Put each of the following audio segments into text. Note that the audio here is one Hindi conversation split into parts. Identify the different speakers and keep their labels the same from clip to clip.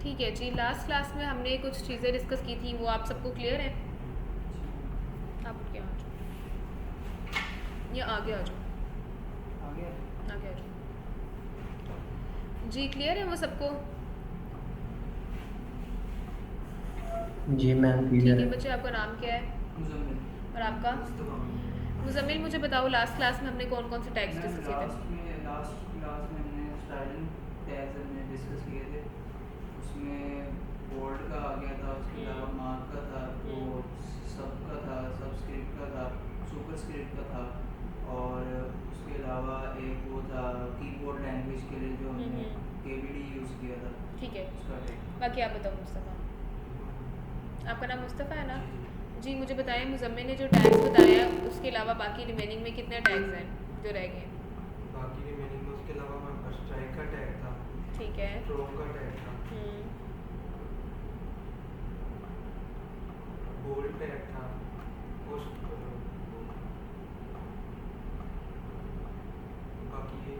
Speaker 1: ठीक है जी, लास्ट क्लास में हमने कुछ चीज़ें डिस्कस की थी, वो आप सबको क्लियर है? आप उठ के आ जाओ, या आगे आ जाओ,
Speaker 2: आगे
Speaker 1: आगे आ जाओ जी। क्लियर है वो सबको?
Speaker 3: जी मैम
Speaker 1: ठीक
Speaker 3: क्लियर
Speaker 1: है
Speaker 3: है।
Speaker 1: बच्चे, आपका नाम क्या है
Speaker 2: मुजम्मिल
Speaker 1: और आपका? मुजम्मिल, मुझे बताओ लास्ट क्लास में हमने कौन कौन से टैग्स
Speaker 2: मैम
Speaker 1: डिस्कस किए थे?
Speaker 2: लास्ट क्लास में हमने स्टाइलिंग टैग्स हमने डिस्कस किए थे। उसमें बोल्ड का आ गया था, उसके अलावा मार्क का था, वो सब का था, सबस्क्रिप्ट का था, सुपरस्क्रिप्ट का था, और उसके अलावा एक वो था कीबोर्ड लैंग्वेज के लिए जो हमने केवीडी यूज़ किया था,
Speaker 1: ठीक है,
Speaker 2: उसका टैग।
Speaker 1: बाकी आप बताओ मुस्तफ़ा। आपका नाम मुस्तफ़ा है ना? जी मुझे बताएं, मुजम्मिल ने जो टैग्स बताया उसके अलावा बाकी रिमेनिंग में कितने टैग्स हैं जो रह गए हैं?
Speaker 3: बाकी रिमेनिंग में उसके अलावा हमारे पास स्ट्राइक का टैग था,
Speaker 1: ठीक है।
Speaker 3: स्ट्रोक का टैग था, बोल्ड टैग था, उस बाकी ये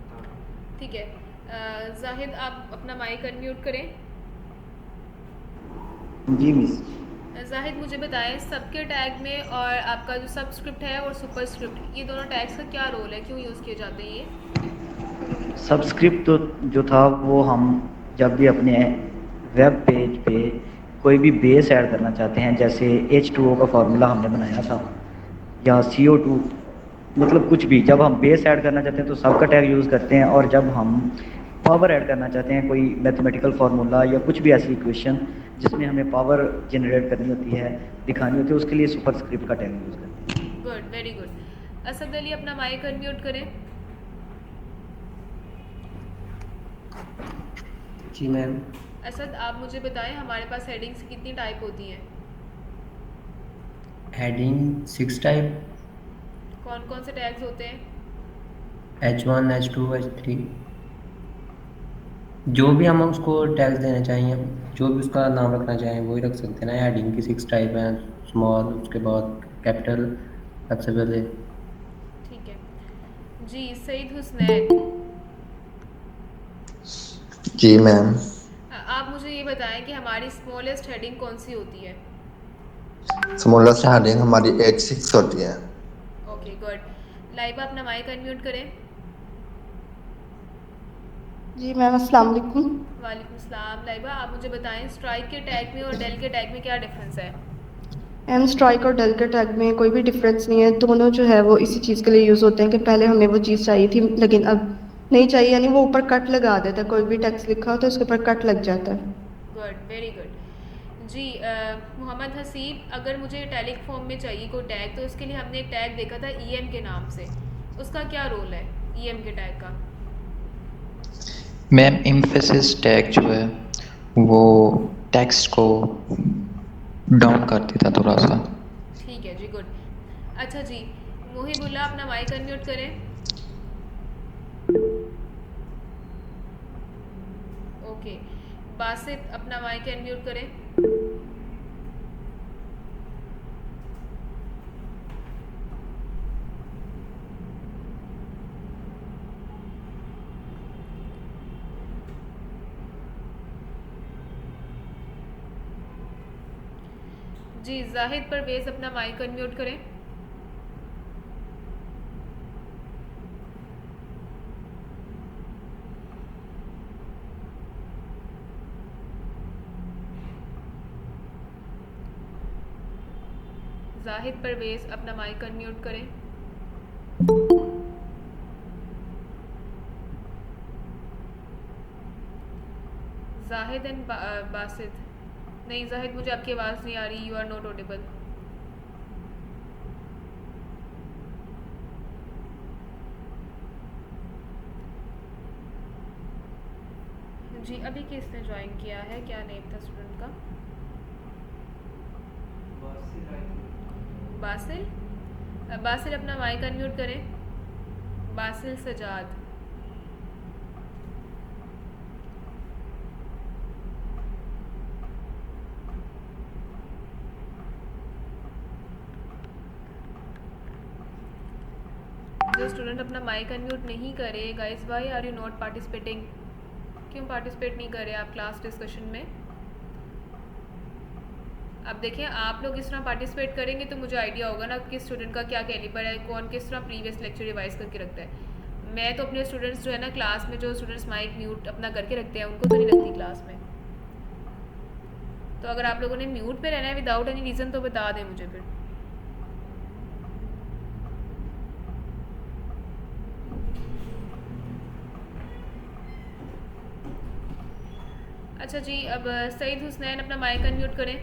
Speaker 3: था।
Speaker 1: ठीक है, जाहिद आप अपना माइक अनम्यूट करें।
Speaker 4: जी मिस।
Speaker 1: जाहिद मुझे बताएं, सबके टैग में और आपका जो सबस्क्रिप्ट है और सुपरस्क्रिप्ट, ये दोनों टैग्स का क्या रोल है, क्यों यूज़ किए जाते हैं ये?
Speaker 4: सबस्क्रिप्ट तो जो था वो हम जब भी अपने वेब पेज पे कोई भी बेस ऐड करना चाहते हैं, जैसे H2O का फार्मूला हमने बनाया था या CO2, मतलब कुछ भी जब हम बेस ऐड करना चाहते हैं तो सबका टैग यूज़ करते हैं, और जब हम पावर ऐड करना चाहते हैं, कोई मैथमेटिकल फार्मूला या कुछ भी ऐसी इक्वेशन जिसमें हमें पावर जनरेट करनी होती है, दिखानी होती है, उसके लिए सुपरस्क्रिप्ट का टैग यूज़ करते हैं।
Speaker 1: Good, very good. Asad Ali अपना माइक अनम्यूट करें।
Speaker 3: जी मैम।
Speaker 1: असद आप मुझे बताएं, हमारे पास हेडिंग्स की कितनी टाइप होती हैं?
Speaker 3: हेडिंग 6 टाइप,
Speaker 1: कौन कौन से टैग्स होते हैं?
Speaker 3: H1 H2 H3, जो भी हम उसको टैग्स देना चाहिए, जो भी उसका नाम रखना चाहें वही रख सकते हैं ना। हेडिंग की 6 टाइप हैं, स्मॉल, उसके बाद कैपिटल, सबसे पहले।
Speaker 1: ठीक है जी। सईद हुसनैन,
Speaker 5: जी मैम।
Speaker 1: आप मुझे ये बताएं कि हमारी स्मॉलेस्ट हेडिंग कौन सी होती है?
Speaker 5: स्मॉलेस्ट हेडिंग हमारी H6 होती है।
Speaker 1: Okay good. लाइबा अपना माइक अनम्यूट करें।
Speaker 6: जी मैम, अस्सलाम वालेकुम।
Speaker 1: वालेकुम सलाम। लाइबा आप मुझे बताएं, स्ट्राइक के टैग में और डेल के टैग में क्या डिफरेंस है?
Speaker 6: एम स्ट्राइक और डेल के टैग में कोई भी डिफरेंस नहीं है, दोनों जो है वो इसी चीज़ के लिए यूज़ होते हैं कि पहले हमें वो चीज़ चाहिए थी लेकिन अब नहीं चाहिए, यानी वो ऊपर कट लगा देता है, कोई भी टेक्स्ट लिखा हो तो उसके ऊपर कट लग जाता है।
Speaker 1: गुड, वेरी गुड जी। मोहम्मद हसीब, अगर मुझे टैलिक फॉर्म में चाहिए कोई टैग तो उसके लिए हमने एक टैग देखा था EM के नाम से, उसका क्या रोल है EM के टैग का?
Speaker 7: मैम एम्फेसिस टैग जो है वो टेक्स्ट को डाउन कर देता थोड़ा सा।
Speaker 1: ठीक है जी, गुड। अच्छा जी, मोहिबुल्ला अपना माइक अनम्यूट करें। ओके, बासित अपना माइक अनम्यूट करें। जी जाहिद परवेज़ अपना माइक अनम्यूट करें। जाहिद परवेज़ अपना माइक अनम्यूट करें। जाहिद एंड बासित, नहीं जाहिद मुझे आपकी आवाज़ नहीं आ रही, यू आर नॉट ऑडिबल। जी अभी किसने ज्वाइन किया है, क्या नेम था स्टूडेंट का? बासिल। बासिल अपना माइक अनम्यूट करें। बासिल सजाद। जो स्टूडेंट अपना माइक अनम्यूट नहीं करे, guys why are you not participating? क्यों पार्टिसिपेट नहीं कर रहे आप क्लास डिस्कशन में? अब देखें, आप लोग इस तरह पार्टिसिपेट करेंगे तो मुझे आइडिया होगा ना कि स्टूडेंट का क्या कैलिबर है, कौन किस तरह प्रीवियस लेक्चर रिवाइज करके रखता है। मैं तो अपने स्टूडेंट्स जो है ना क्लास में, जो स्टूडेंट्स माइक म्यूट अपना करके रखते हैं उनको तो नहीं रखती क्लास में। तो अगर आप लोगों ने म्यूट पे रहना है विदाउट एनी रीज़न तो बता दें मुझे फिर। अच्छा जी, अब सईद हुसनैन अपना माइक अनम्यूट करें।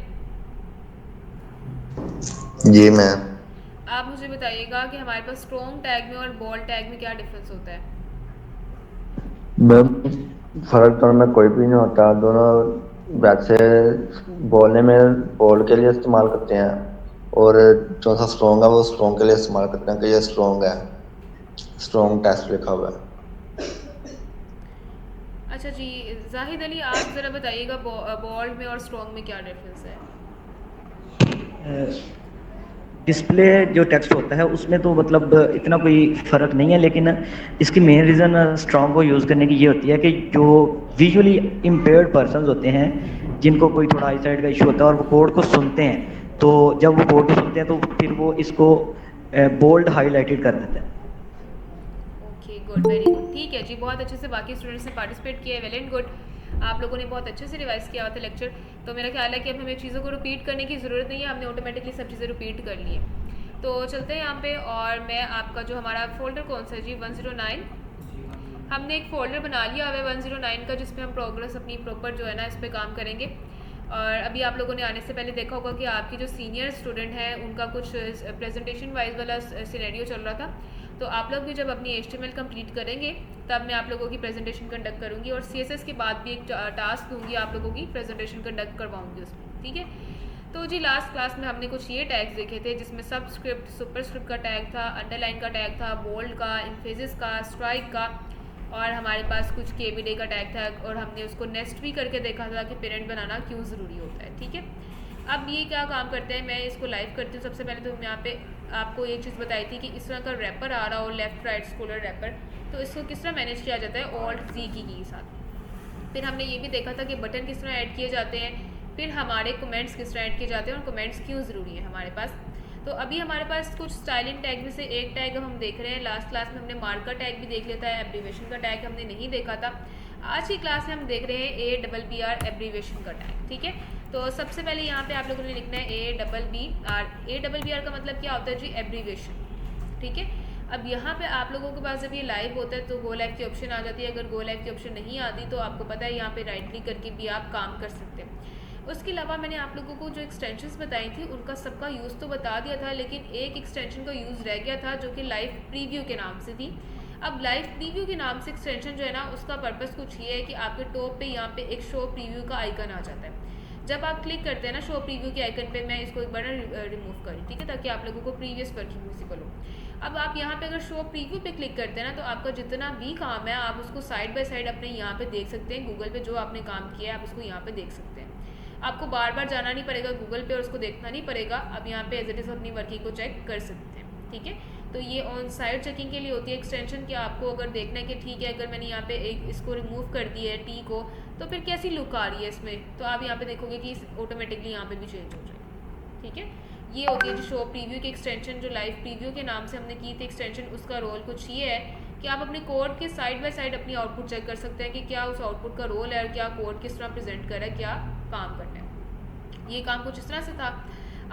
Speaker 5: जी मैम।
Speaker 1: आप मुझे बताइएगा कि हमारे पास स्ट्रॉन्ग टैग में और बोल्ड टैग में क्या डिफरेंस होता है?
Speaker 5: मैम फर्क तो में कोई भी नहीं होता, दोनों वैसे बोलने में बोल के लिए इस्तेमाल करते हैं और जो सा स्ट्रॉन्ग है वो स्ट्रॉन्ग के लिए इस्तेमाल करते हैं कि ये स्ट्रॉन्ग है, स्ट्रॉन्ग टेस्ट लिखा हुआ है।
Speaker 1: अच्छा जी, जाहिद अली आप ज़रा बताइएगा बोल्ड में और स्ट्रॉन्ग में क्या डिफरेंस है?
Speaker 4: डिस्प्ले जो टेक्स्ट होता है उसमें तो मतलब इतना कोई फ़र्क नहीं है, लेकिन इसकी मेन रीज़न स्ट्रॉन्ग को यूज़ करने की ये होती है कि जो विजुअली इम्पेयर्ड पर्सन्स होते हैं, जिनको कोई थोड़ा आई साइड का इशू होता है और वो कोड को सुनते हैं, तो जब वो कोड को सुनते हैं तो फिर वो इसको बोल्ड हाईलाइटेड कर देते हैं।
Speaker 1: ओके गुड, वेरी गुड, ठीक है जी। बहुत अच्छे से बाकी स्टूडेंट्स ने पार्टिसिपेट किया है, वेल एंड गुड। आप लोगों ने बहुत अच्छे से रिवाइज किया हुआ था लेक्चर, तो मेरा ख्याल है कि अब हमें चीज़ों को रिपीट करने की ज़रूरत नहीं है, हमने ऑटोमेटिकली सब चीज़ें रिपीट कर ली है। तो चलते हैं यहाँ पे, और मैं आपका जो हमारा फोल्डर कौन सा है जी? 109। हमने एक फ़ोल्डर बना लिया हुआ है 109 का, जिसमें हम प्रोग्रेस अपनी प्रॉपर जो है ना इस पर काम करेंगे। और अभी आप लोगों ने आने से पहले देखा होगा कि आपकी जो सीनियर स्टूडेंट हैं उनका कुछ प्रेजेंटेशन वाइज वाला सिनेरियो चल रहा था। तो आप लोग भी जब अपनी HTML कंप्लीट करेंगे तब मैं आप लोगों की प्रेजेंटेशन कंडक्ट करूँगी, और CSS के बाद भी एक टास्क दूँगी आप लोगों की प्रेजेंटेशन कंडक्ट करवाऊँगी उसमें, ठीक है? तो जी लास्ट क्लास में हमने कुछ ये टैग्स देखे थे, जिसमें सबस्क्रिप्ट, सुपरस्क्रिप्ट का टैग था, अंडरलाइन का टैग था, बोल्ड का, इन्फेसिस का, स्ट्राइक का, और हमारे पास कुछ KVD का टैग था, और हमने उसको नेस्ट भी करके देखा था कि पेरेंट बनाना क्यों ज़रूरी होता है, ठीक है? अब ये क्या काम करते हैं, मैं इसको लाइव करती हूँ। सबसे पहले तो मैं यहाँ पे आपको ये चीज़ बताई थी कि इस तरह का रैपर आ रहा हो, लेफ़्ट राइट स्क्रोलर रैपर, तो इसको किस तरह मैनेज किया जाता है, Alt+Z की के साथ। फिर हमने ये भी देखा था कि बटन किस तरह ऐड किए जाते हैं, फिर हमारे कमेंट्स किस तरह ऐड किए जाते हैं, और कमेंट्स क्यों ज़रूरी है हमारे पास। तो अभी हमारे पास कुछ स्टाइलिंग टैग में से एक टैग हम देख रहे हैं। लास्ट क्लास में हमने मार्क का टैग भी देख लिया था, एब्रीवेशन का टैग हमने नहीं देखा था। आज की क्लास में हम देख रहे हैं ABBR एब्रीवेशन का टैग, ठीक है? तो सबसे पहले यहाँ पे आप लोगों ने लिखना है ABBR। ABBR का मतलब क्या होता है जी? एब्रीवेशन, ठीक है? अब यहाँ पे आप लोगों के पास जब ये लाइव होता है तो गो लाइव की ऑप्शन आ जाती है। अगर गो लाइव की ऑप्शन नहीं आती तो आपको पता है यहाँ पे राइट क्लिक करके भी आप काम कर सकते हैं। उसके अलावा मैंने आप लोगों को जो एक्सटेंशंस बताई थी उनका सबका यूज़ तो बता दिया था, लेकिन एक एक्सटेंशन का यूज़ रह गया था जो कि लाइव प्रीव्यू के नाम से थी। अब लाइव प्रीव्यू के नाम से एक्सटेंशन जो है ना, उसका पर्पस कुछ ये है कि आपके टॉप पे यहाँ पे एक शो प्रीव्यू का आइकन आ जाता है। जब आप क्लिक करते हैं ना शो प्रीव्यू के आइकन पे, मैं इसको एक बार रिमूव करूँ, ठीक है, ताकि आप लोगों को प्रीवियस वर्किंग विजिबल हो। अब आप यहाँ पे अगर शो प्रीव्यू पे क्लिक करते हैं ना, तो आपका जितना भी काम है आप उसको साइड बाय साइड अपने यहाँ पे देख सकते हैं। गूगल पे जो आपने काम किया है आप उसको यहाँ पे देख सकते हैं। आपको बार बार जाना नहीं पड़ेगा गूगल पे और उसको देखना नहीं पड़ेगा। अब यहाँ पे एज इट इज़ अपनी वर्किंग को चेक कर सकते हैं, ठीक है? तो ये ऑन साइड चेकिंग के लिए होती है एक्सटेंशन, कि आपको अगर देखना है कि ठीक है अगर मैंने यहाँ पे एक इसको रिमूव कर दिया है टी को, तो फिर कैसी लुक आ रही है इसमें, तो आप यहाँ पे देखोगे कि ऑटोमेटिकली यहाँ पे भी चेंज हो जाएगी, ठीक है? ये होती है जो शो प्रीव्यू की एक्सटेंशन, जो लाइव प्रीव्यू के नाम से हमने की थी एक्सटेंशन। उसका रोल कुछ ये है कि आप अपने कोड के साइड बाय साइड अपनी आउटपुट चेक कर सकते हैं कि क्या उस आउटपुट का रोल है और क्या कोड किस तरह प्रेजेंट कर रहा है, क्या काम करना है। ये काम कुछ इस तरह से था।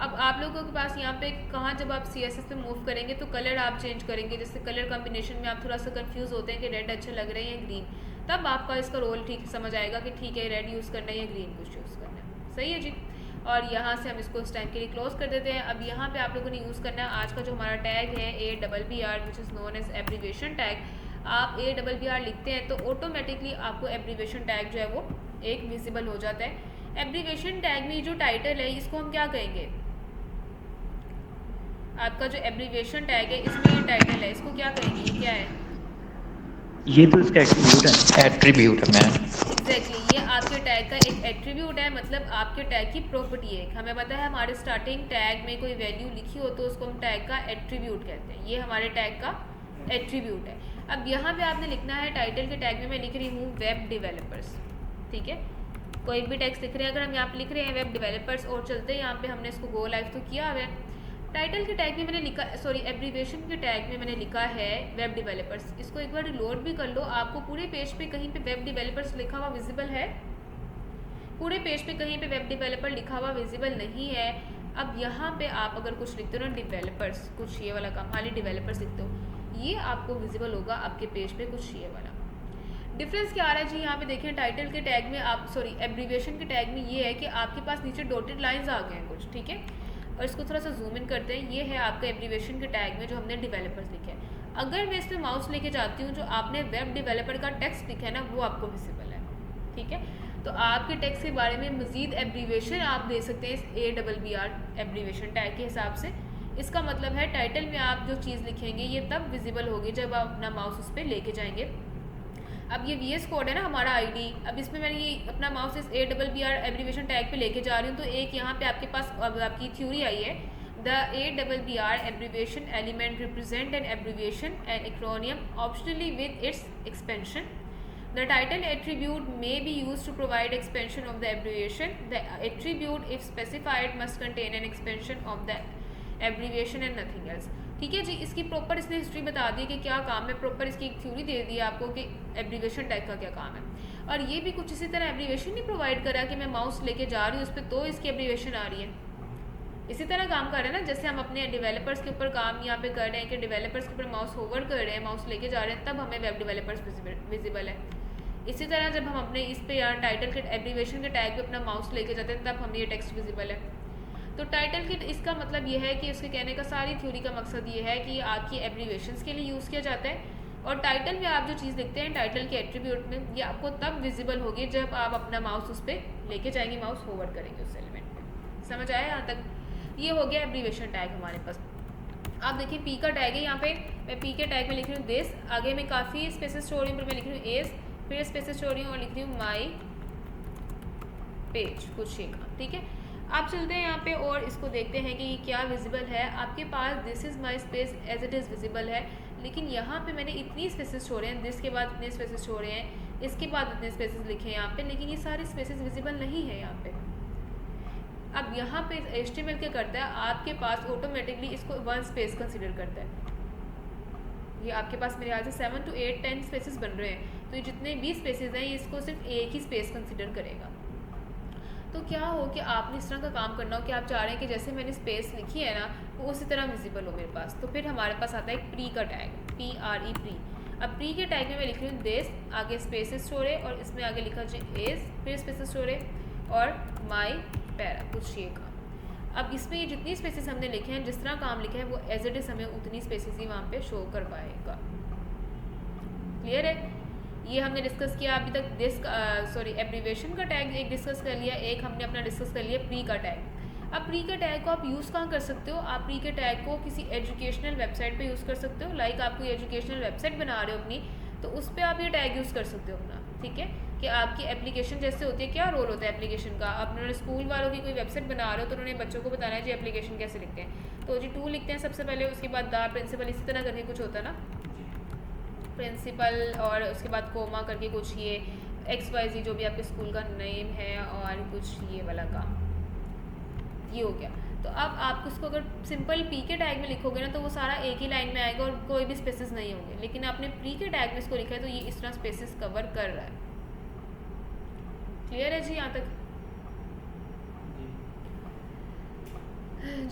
Speaker 1: अब आप लोगों के पास यहाँ पे कहाँ जब आप CSS पे मूव करेंगे तो कलर आप चेंज करेंगे। जैसे कलर कॉम्बिनेशन में आप थोड़ा सा कंफ्यूज होते हैं कि रेड अच्छा लग रहा है या ग्रीन, तब आपका इसका रोल ठीक समझ आएगा कि ठीक है रेड यूज़ करना है या ग्रीन कुछ यूज़ करना है, सही है जी? और यहाँ से हम इसको इस टाइम के लिए क्लोज कर देते हैं। अब यहाँ पे आप लोगों ने यूज़ करना है आज का जो हमारा टैग है ABBR, which is known as abbreviation tag. आप ABBR लिखते हैं तो ऑटोमेटिकली आपको एब्रीवेशन टैग जो है वो एक विजिबल हो जाता है। एब्रीवेशन टैग में जो टाइटल है इसको हम क्या कहेंगे? आपका जो एब्रीवेशन टैग है इसमें ये टाइटल है, इसको क्या कहेंगे? ये क्या है?
Speaker 4: ये तो इसका एट्रीब्यूट है।
Speaker 7: एट्रीब्यूट है मैम।
Speaker 1: एग्जैक्टली, ये आपके टैग का एक एट्रीब्यूट है, मतलब आपके टैग की प्रॉपर्टी है। हमें पता है हमारे स्टार्टिंग टैग में कोई वैल्यू लिखी हो तो उसको हम टैग का एट्रीब्यूट कहते हैं। ये हमारे टैग का एट्रीब्यूट है। अब यहाँ पे आपने लिखना है टाइटल के टैग में मैं लिख रही हूँ वेब डेवलपर्स, ठीक है। कोई भी टेक्स्ट लिख रहे हैं, अगर हम यहाँ पे लिख रहे हैं वेब डेवलपर्स और चलते हैं यहाँ पे हमने इसको गो लाइव तो किया हुआ है। टाइटल के टैग में मैंने लिखा, सॉरी एब्रीविएशन के टैग में मैंने लिखा है वेब डेवलपर्स। इसको एक बार रिलोड भी कर लो, आपको पूरे पेज पे कहीं पे वेब डेवलपर्स लिखा हुआ विजिबल है? पूरे पेज पे कहीं पे वेब डेवलपर लिखा हुआ विजिबल नहीं है। अब यहाँ पे आप अगर कुछ लिखते हो ना डेवलपर्स, कुछ ये वाला काम खाली डेवलपर्स लिखते हो, ये आपको विजिबल होगा आपके पेज पे कुछ ये वाला। डिफरेंस क्या आ रहा है जी, यहाँ पे देखें टाइटल के टैग में आप, सॉरी एब्रीविएशन के टैग में ये है कि आपके पास नीचे डॉटेड लाइंस आ गए हैं कुछ, ठीक है। और इसको थोड़ा सा जूम इन करते हैं, ये है आपका एब्रीविएशन के टैग में जो हमने डेवलपर्स लिखे हैं। अगर मैं इस पर माउस लेके जाती हूँ, जो आपने वेब डेवलपर का टेक्स्ट लिखा है ना, वो आपको विजिबल है, ठीक है। तो आपके टेक्स्ट के बारे में मज़ीद एब्रीविएशन आप दे सकते हैं इस ARR एब्रीविएशन टैग के हिसाब से। इसका मतलब है टाइटल में आप जो चीज़ लिखेंगे ये तब विजिबल होगी जब आप अपना माउस उस पर लेके जाएंगे। अब ये VS कोड है ना हमारा ID, अब इसमें मैंने ये अपना माउस इस ARR एब्रीविएशन टैग पे लेके जा रही हूँ, तो एक यहाँ पे आपके पास अब आपकी थ्योरी आई है, the ARR abbreviation element represent an abbreviation an acronym optionally with its expansion. The title attribute may be used to provide expansion of the abbreviation. The attribute, if specified, must contain an expansion of the abbreviation and nothing else. ठीक है जी, इसकी प्रॉपर इसने हिस्ट्री बता दी कि क्या काम है, प्रॉपर इसकी एक थ्योरी दे दी आपको कि एब्रीविएशन टैग का क्या काम है। और ये भी कुछ इसी तरह एब्रीविएशन नहीं प्रोवाइड करा कि मैं माउस लेके जा रही हूँ उस पर तो इसकी एब्रीविएशन आ रही है। इसी तरह काम कर रहे हैं ना, जैसे हम अपने डेवलपर्स के ऊपर काम यहाँ पे कर रहे हैं कि डेवलपर्स के ऊपर माउस होवर कर रहे हैं, माउस लेके जा रहे हैं, तब हमें वेब डेवलपर्स विजिबल है। इसी तरह जब हम अपने इस पे यार टाइटल के एब्रीविएशन के टैग पे अपना माउस लेके जाते हैं, तब हमें ये टेक्स्ट विजिबल है। तो टाइटल के इसका मतलब ये है कि उसके कहने का सारी थ्योरी का मकसद ये है कि आपकी एब्रीविएशंस के लिए यूज़ किया जाता है। और टाइटल में आप जो चीज़ लिखते हैं टाइटल के एट्रीब्यूट में, ये आपको तब विजिबल होगी जब आप अपना माउस उस पर लेके जाएंगे, माउस होवर करेंगे उस एलिमेंट पे। समझ आया यहाँ तक? ये हो गया एब्रीविएशन टैग हमारे पास। आप देखिए पी का टैग है, यहाँ पे मैं पी के टैग में लिख रही हूँ दिस, आगे मैं काफ़ी स्पेसेस छोड़ रही हूँ, पर मैं लिख रही हूँ एस, फिर स्पेसेस छोड़ रही हूँ और लिख रही हूँ माई पेज, कुछ ये काम, ठीक है। आप चलते हैं यहाँ पे और इसको देखते हैं कि ये क्या विजिबल है। आपके पास this is my space as it is visible है, लेकिन यहाँ पे मैंने इतनी स्पेसेस छोड़े हैं, दिस के बाद इतने स्पेसेस छोड़े हैं, इसके बाद इतने स्पेसेस लिखे हैं यहाँ पे, लेकिन ये सारे स्पेसेस विजिबल नहीं है यहाँ पे। अब यहाँ पे HTML क्या करता है, आपके पास ऑटोमेटिकली इसको 1 स्पेस कंसिडर करता है। ये आपके पास मेरे ख्याल से 7 to 8 10 स्पेसेस बन रहे हैं, तो ये जितने भी स्पेसेस हैं ये इसको सिर्फ एक ही स्पेस कंसिडर करेगा। तो क्या हो कि आपने इस तरह का काम करना हो कि आप चाह रहे हैं कि जैसे मैंने स्पेस लिखी है ना वो उसी तरह विजिबल हो मेरे पास, तो फिर हमारे पास आता है एक प्री का टैग, PRE प्री। अब प्री के टैग में मैं लिख रही हूँ दिस, आगे स्पेसेस छोड़े और इसमें आगे लिखा जो इज़, फिर स्पेसेस छोड़े और माई पैरा, कुछ ये काम। अब इसमें ये जितनी स्पेसेस हमने लिखे हैं, जिस तरह काम लिखा है वो एज इट इज़ हमें उतनी स्पेसेस ही वहाँ पे शो कर पाएगा। क्लियर है? ये हमने डिस्कस किया अभी तक दिस, सॉरी एब्रीविएशन का टैग एक डिस्कस कर लिया, एक हमने अपना डिस्कस कर लिया प्री का टैग। अब प्री के टैग को आप यूज़ कहाँ कर सकते हो? आप प्री के टैग को किसी एजुकेशनल वेबसाइट पे यूज़ कर सकते हो। लाइक आप कोई एजुकेशनल वेबसाइट बना रहे हो अपनी, तो उस पर आप ये टैग यूज़ कर सकते हो अपना, ठीक है। कि आपकी एप्लीकेशन जैसे होती है, क्या रोल होता है एप्लीकेशन का, आप उन्होंने स्कूल वालों की कोई वेबसाइट बना रहे हो तो उन्होंने बच्चों को बताना है जी एप्लीकेशन कैसे लिखते हैं, तो जी टू लिखते हैं सबसे पहले, उसके बाद द प्रिंसिपल, इसी तरह करके कुछ होता है ना, प्रिंसिपल, और उसके बाद कोमा करके कुछ ये XYZ जो भी आपके स्कूल का नेम है और कुछ ये वाला काम, ये हो गया। तो अब आप उसको अगर सिंपल पी के टैग में लिखोगे ना तो वो सारा एक ही लाइन में आएगा और कोई भी स्पेसेस नहीं होंगे, लेकिन आपने प्री के टैग में इसको लिखा है तो ये इस तरह स्पेसेस कवर कर रहा है। क्लियर है जी यहाँ तक?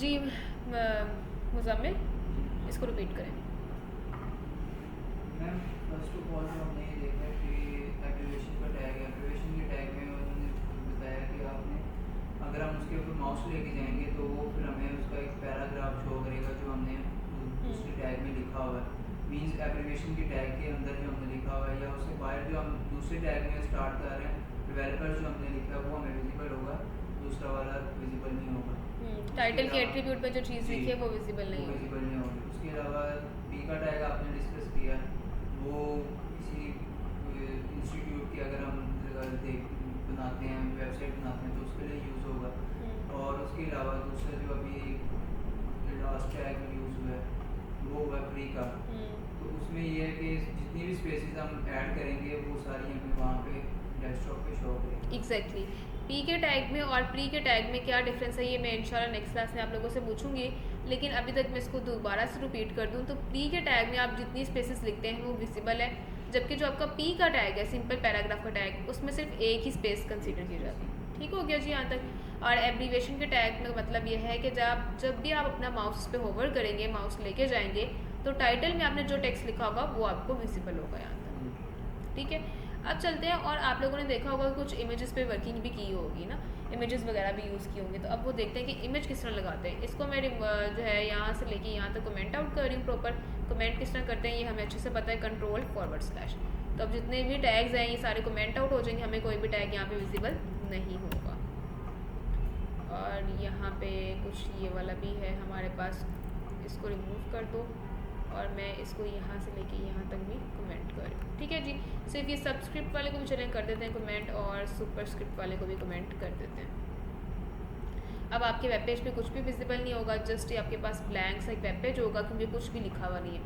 Speaker 1: जी मुज़म्मिल, इसको रिपीट करें।
Speaker 2: मैम फर्स्ट ऑफ ऑल हमने ये देखा कि एब्रीविएशन का टैग है, एब्रीविएशन के टैग में उन्होंने बताया कि आपने अगर हम उसके ऊपर माउस लेके जाएंगे तो वो फिर हमें उसका एक पैराग्राफ शो करेगा जो हमने दूसरे टैग में लिखा हुआ है। मीन्स एब्रीविएशन के टैग के अंदर जो हमने लिखा हुआ है या उससे बाहर जो हम दूसरे टैग में स्टार्ट कर रहे हैं, डेवलपर जो हमने लिखा है वो हमें विजिबल होगा, दूसरा वाला विजिबल नहीं होगा।
Speaker 1: टाइटल के एट्रीब्यूट पे जो चीज़ लिखी है वो विजिबल नहीं होगी।
Speaker 2: विजिबल नहीं होगी। उसके अलावा पी का टैग आपने डिस्कस किया, वो किसी इंस्टीट्यूट की अगर हम बनाते हैं, वेबसाइट बनाते हैं तो उसके लिए यूज़ होगा। और उसके अलावा दूसरा जो अभी लास्ट टैग यूज़ हुआ है वो हुआ प्री का, तो उसमें ये है कि जितनी भी स्पेसेस हम ऐड करेंगे वो सारी हमें वहाँ पे डेस्कटॉप पे शो करेंगी।
Speaker 1: एग्जैक्टली पी के टैग में और प्री के टैग में क्या डिफरेंस है, ये मैं इंशाल्लाह नेक्स्ट क्लास में आप लोगों से पूछूंगी, लेकिन अभी तक मैं इसको दोबारा से रिपीट कर दूं। तो प्री के टैग में आप जितनी स्पेसेस लिखते हैं वो विजिबल है, जबकि जो आपका पी का टैग है, सिंपल पैराग्राफ का टैग, उसमें सिर्फ एक ही स्पेस कंसीडर की जाती है। ठीक हो गया जी यहाँ तक। और एब्रीवेशन के टैग में मतलब ये है कि जब भी आप अपना माउस पे होवर करेंगे, माउस लेके जाएंगे, तो टाइटल में आपने जो टेक्स्ट लिखा होगा वो आपको विजिबल होगा यहाँ तक। ठीक है, अब चलते हैं। और आप लोगों ने देखा होगा कुछ इमेजेस पे वर्किंग भी की होगी ना, इमेजेस वगैरह भी यूज़ किए होंगे। तो अब वो देखते हैं कि इमेज किस तरह लगाते हैं। इसको मैं जो है यहाँ से लेके यहाँ तक कमेंट आउट कर रही हूँ। प्रॉपर कमेंट किस तरह करते हैं ये हमें अच्छे से पता है, कंट्रोल/। तो अब जितने भी टैग्स हैं ये सारे कमेंट आउट हो जाएंगे, हमें कोई भी टैग यहाँ पे विजिबल नहीं होगा। और यहाँ पे कुछ ये वाला भी है हमारे पास, इसको रिमूव कर दो और मैं इसको यहाँ से लेके यहाँ तक भी कमेंट कर। ठीक है जी, सिर्फ ये सबस्क्रिप्ट वाले को भी चलें कर देते हैं कमेंट, और सुपरस्क्रिप्ट वाले को भी कमेंट कर देते हैं। अब आपके वेब पेज पे कुछ भी विजिबल नहीं होगा, जस्ट ये आपके पास ब्लैंक सा एक वेब पेज होगा क्योंकि कुछ भी लिखा हुआ नहीं है।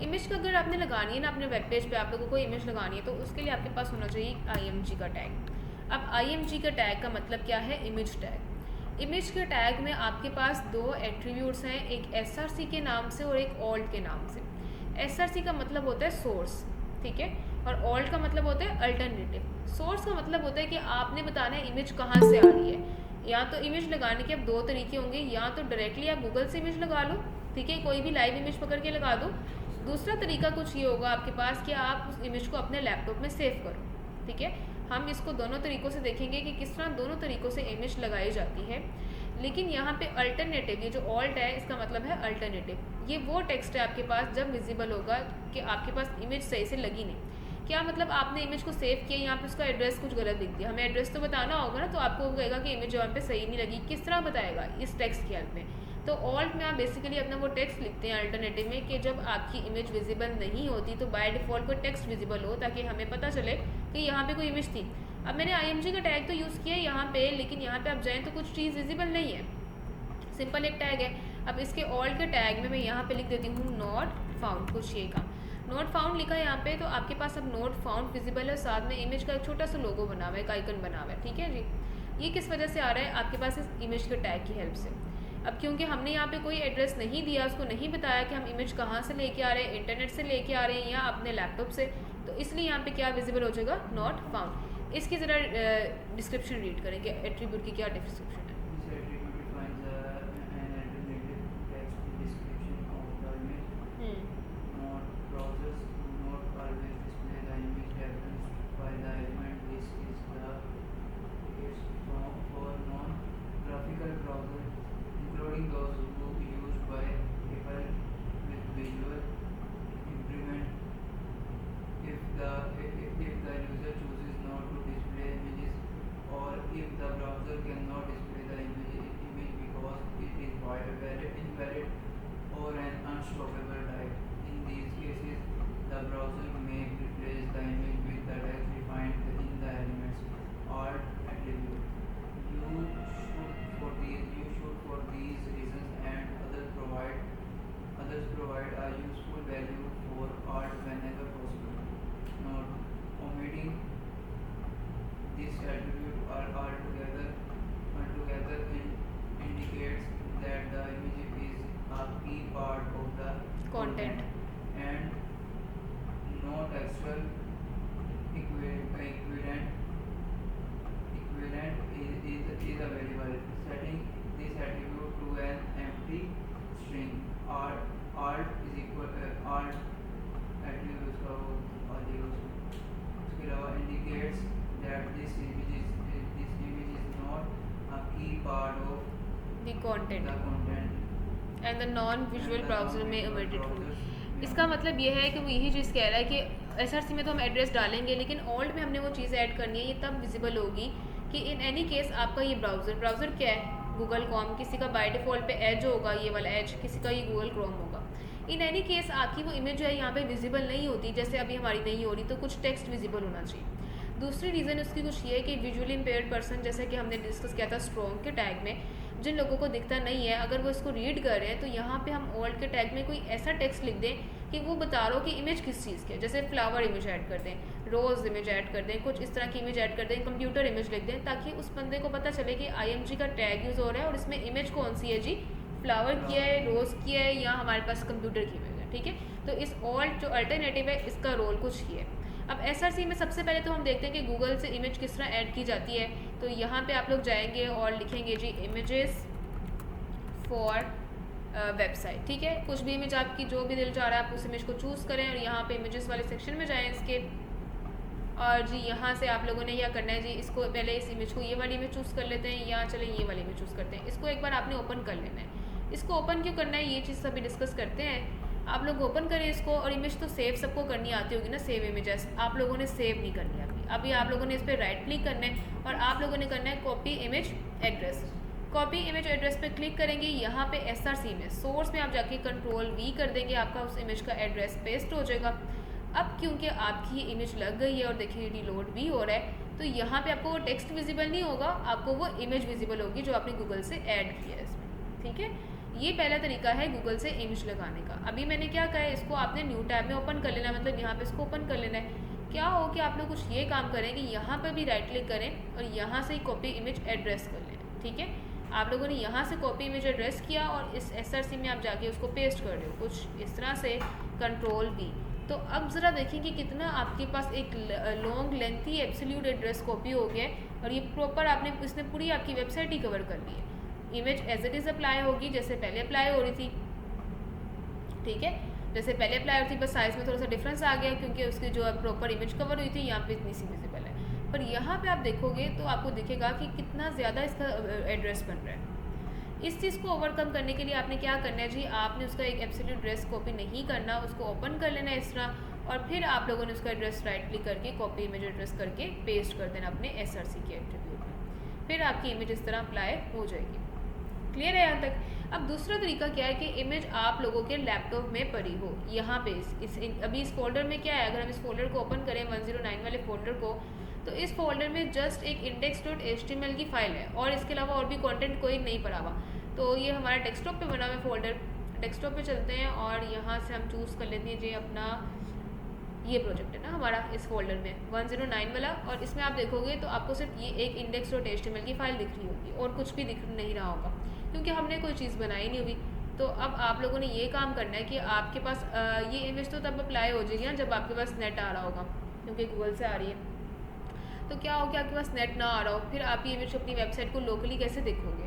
Speaker 1: इमेज का अगर आपने लगानी है ना अपने वेब पेज पे, आप लोगों को इमेज लगानी है, तो उसके लिए आपके पास होना चाहिए IMG का टैग। अब IMG का टैग का मतलब क्या है, इमेज टैग। इमेज के टैग में आपके पास दो एट्रीब्यूट्स हैं, एक SRC के नाम से और एक ऑल्ट के नाम से। SRC का मतलब होता है सोर्स, ठीक है, और ऑल्ट का मतलब होता है अल्टरनेटिव। सोर्स का मतलब होता है कि आपने बताना है इमेज कहाँ से आ रही है। या तो इमेज लगाने के अब दो तरीके होंगे, या तो डायरेक्टली आप गूगल से इमेज लगा लो, ठीक है, कोई भी लाइव इमेज पकड़ के लगा दो। दूसरा तरीका कुछ ये होगा आपके पास कि आप उस इमेज को अपने लैपटॉप में सेव करो। ठीक है, हम इसको दोनों तरीक़ों से देखेंगे कि किस तरह दोनों तरीक़ों से इमेज लगाई जाती है। लेकिन यहाँ पे अल्टरनेटिव, ये जो ऑल्ट है इसका मतलब है अल्टरनेटिव। ये वो टेक्स्ट है आपके पास जब विजिबल होगा कि आपके पास इमेज सही से लगी नहीं। क्या मतलब, आपने इमेज को सेव किया, यहाँ पे उसका एड्रेस कुछ गलत लिख दिया, हमें एड्रेस तो बताना होगा ना, तो आपको कहेगा कि इमेज यहाँ पे सही नहीं लगी, किस तरह बताएगा, इस टेक्स्ट की हेल्प में। तो ऑल्ट में आप बेसिकली अपना वो टेक्स्ट लिखते हैं अल्टरनेटिव में कि जब आपकी इमेज विजिबल नहीं होती तो बाय डिफ़ॉल्ट कोई टेक्स्ट विजिबल हो, ताकि हमें पता चले कि यहाँ पे कोई इमेज थी। अब मैंने IMG का टैग तो यूज़ किया है यहाँ पे, लेकिन यहाँ पे आप जाएँ तो कुछ चीज़ विजिबल नहीं है, सिंपल एक टैग है। अब इसके ऑल्ट के टैग में मैं यहाँ पे लिख देती हूँ नॉट फाउंड, कुछ ये का नॉट फाउंड लिखा है यहाँ पे, तो आपके पास अब नॉट फाउंड विजिबल है, साथ में इमेज का एक छोटा सा लोगो बना हुआ है, एक आइकन बना हुआ है। ठीक है जी, ये किस वजह से आ रहा है, आपके पास इस इमेज के टैग की हेल्प से। अब क्योंकि हमने यहाँ पे कोई एड्रेस नहीं दिया, उसको नहीं बताया कि हम इमेज कहाँ से लेके आ रहे हैं, इंटरनेट से लेके आ रहे हैं या अपने लैपटॉप से, तो इसलिए यहाँ पे क्या विजिबल हो जाएगा, नॉट फाउंड। इसकी ज़रा डिस्क्रिप्शन रीड करेंगे, एट्रीब्यूट की क्या डिस्क्रिप्शन है।
Speaker 2: Including those who used by people with visual impairment. If the user chooses not to display images, or if the browser cannot display the image because it is invalid or an unstoppable type. In these cases, the browser may replace the image with the text defined in the elements alt attribute. You should for these reasons and others provide a useful value for alt whenever possible. Note: omitting this attribute altogether indicates that the image is a key part of the
Speaker 1: Content.
Speaker 2: and no textual equivalent is available. Setting this attribute to an empty string alt is equal alt attribute उसके अलावा indicates that this image is not a key part of
Speaker 1: the content and the non-visual browser में omitted from. इसका मतलब ये है कि वो यही चीज़ कह रहा है कि SRC में तो हम एड्रेस डालेंगे, लेकिन ऑल्ट में हमने वो चीज़ ऐड करनी है, ये तब विजिबल होगी कि इन एनी केस आपका ये ब्राउज़र क्या है, गूगल कॉम, किसी का बाय डिफ़ॉल्ट पे एज होगा, ये वाला एज, किसी का ये गूगल क्रोम होगा। इन एनी केस आपकी वो इमेज जो है यहाँ पे विजिबल नहीं होती, जैसे अभी हमारी नहीं हो रही, तो कुछ टेक्स्ट विजिबल होना चाहिए। दूसरी रीज़न उसकी कुछ ये है कि विजुअली इम्पेयर्ड पर्सन, जैसे कि हमने डिस्कस किया था स्ट्रॉन्ग के टैग में, जिन लोगों को दिखता नहीं है, अगर वो इसको रीड कर रहे हैं तो यहाँ पे हम ओल्ड के टैग में कोई ऐसा टेक्स्ट लिख दें कि वो बता रहा हो कि इमेज किस चीज़ की है। जैसे फ्लावर इमेज ऐड कर दें, रोज़ इमेज ऐड कर दें, कुछ इस तरह की इमेज ऐड कर दें, कंप्यूटर इमेज लिख दें, ताकि उस बंदे को पता चले कि IMG का टैग यूज़ हो रहा है और इसमें इमेज कौन सी है जी, फ्लावर की है, रोज़ की है, या हमारे पास कंप्यूटर की इमेज है। ठीक है, तो इस ऑल्ट जो अल्टरनेटिव है इसका रोल कुछ ही है। अब SRC में सबसे पहले तो हम देखते हैं कि गूगल से इमेज किस तरह ऐड की जाती है। तो यहाँ पे आप लोग जाएंगे और लिखेंगे जी इमेजेस फॉर वेबसाइट। ठीक है, कुछ भी इमेज आपकी जो भी दिल चाह रहा है आप उस इमेज को चूज़ करें और यहाँ पे इमेजेस वाले सेक्शन में जाएं इसके, और जी यहाँ से आप लोगों ने क्या करना है जी, इसको पहले इस इमेज को ये वाली इमेज चूज़ कर लेते हैं, या चले ये वाली इमेज चूज़ करते हैं। इसको एक बार आपने ओपन कर लेना है। इसको ओपन क्यों करना है ये चीज़ सभी डिस्कस करते हैं। आप लोग ओपन करें इसको, और इमेज तो सेव सबको करनी आती होगी ना, सेव इमेजेस आप लोगों ने सेव नहीं करनी है अभी आप लोगों ने इस पर राइट क्लिक करना है और आप लोगों ने करना है copy image address. Copy image address पे क्लिक करेंगे, यहाँ पे SRC में सोर्स में आप जाके Ctrl+V कर देंगे, आपका उस इमेज का एड्रेस पेस्ट हो जाएगा। अब क्योंकि आपकी इमेज लग गई है और देखिए रिलोड भी हो रहा है, तो यहाँ पे आपको वो टेक्स्ट विजिबल नहीं होगा, आपको वो इमेज विजिबल होगी जो आपने गूगल से ऐड किया है इसमें। ठीक है, ये पहला तरीका है गूगल से इमेज लगाने का। अभी मैंने क्या कहा है, इसको आपने न्यू टैब में ओपन कर लेना, मतलब यहाँ पे इसको ओपन कर लेना है। क्या हो कि आप लोग कुछ ये काम करें कि यहाँ पर भी राइट क्लिक करें और यहाँ से ही कॉपी इमेज एड्रेस कर लें। ठीक है, आप लोगों ने यहाँ से कॉपी इमेज एड्रेस किया और इस SRC में आप जाके उसको पेस्ट कर रहे हो कुछ इस तरह से, Ctrl+V। तो अब ज़रा देखिए कि कितना आपके पास एक long lengthy absolute address copy हो गया है, और ये प्रॉपर आपने इसने पूरी आपकी वेबसाइट ही कवर कर ली है। Image as it is apply होगी जैसे पहले अप्लाई हो रही थी। ठीक है, जैसे पहले अप्लाई हो रही थी, बस साइज़ में थोड़ा सा डिफरेंस आ गया क्योंकि उसकी जो प्रॉपर इमेज कवर हुई थी यहाँ पे इतनी सी विजिबल है। पर यहाँ पे आप देखोगे तो आपको दिखेगा कि कितना ज़्यादा इसका एड्रेस बन रहा है। इस चीज़ को ओवरकम करने के लिए आपने क्या करना है जी, आपने उसका एक एब्सोल्यूट एड्रेस कॉपी नहीं करना, उसको ओपन कर लेना है इस तरह, और फिर आप लोगों ने उसका एड्रेस राइट क्लिक करके कॉपी इमेज एड्रेस करके पेस्ट कर देना अपने SRC के एट्रीब्यूट में। फिर आपकी इमेज इस तरह अप्लाई हो जाएगी। क्लियर है यहाँ तक। अब दूसरा तरीका क्या है कि इमेज आप लोगों के लैपटॉप में पड़ी हो, यहाँ पे अभी इस फोल्डर में क्या है, अगर हम इस फोल्डर को ओपन करें 109 वाले फोल्डर को, तो इस फोल्डर में जस्ट एक index.html की फ़ाइल है और इसके अलावा और भी कंटेंट कोई नहीं पड़ा हुआ। तो ये हमारा डेस्कटॉप पे बना हुआ फोल्डर। डेस्कटॉप पे चलते हैं और यहाँ से हम चूज़ कर लेते हैं जी अपना ये प्रोजेक्ट है ना हमारा इस फोल्डर में 109 वाला, और इसमें आप देखोगे तो आपको सिर्फ ये एक index.html की फ़ाइल दिख रही होगी और कुछ भी दिख नहीं रहा होगा क्योंकि हमने कोई चीज़ बनाई नहीं हुई। तो अब आप लोगों ने ये काम करना है कि आपके पास ये इमेज तो तब अप्लाई हो जाएगी ना जब आपके पास नेट आ रहा होगा, क्योंकि गूगल से आ रही है। तो क्या हो कि आपके पास नेट ना आ रहा हो, फिर आप ये इमेज अपनी वेबसाइट को लोकली कैसे देखोगे,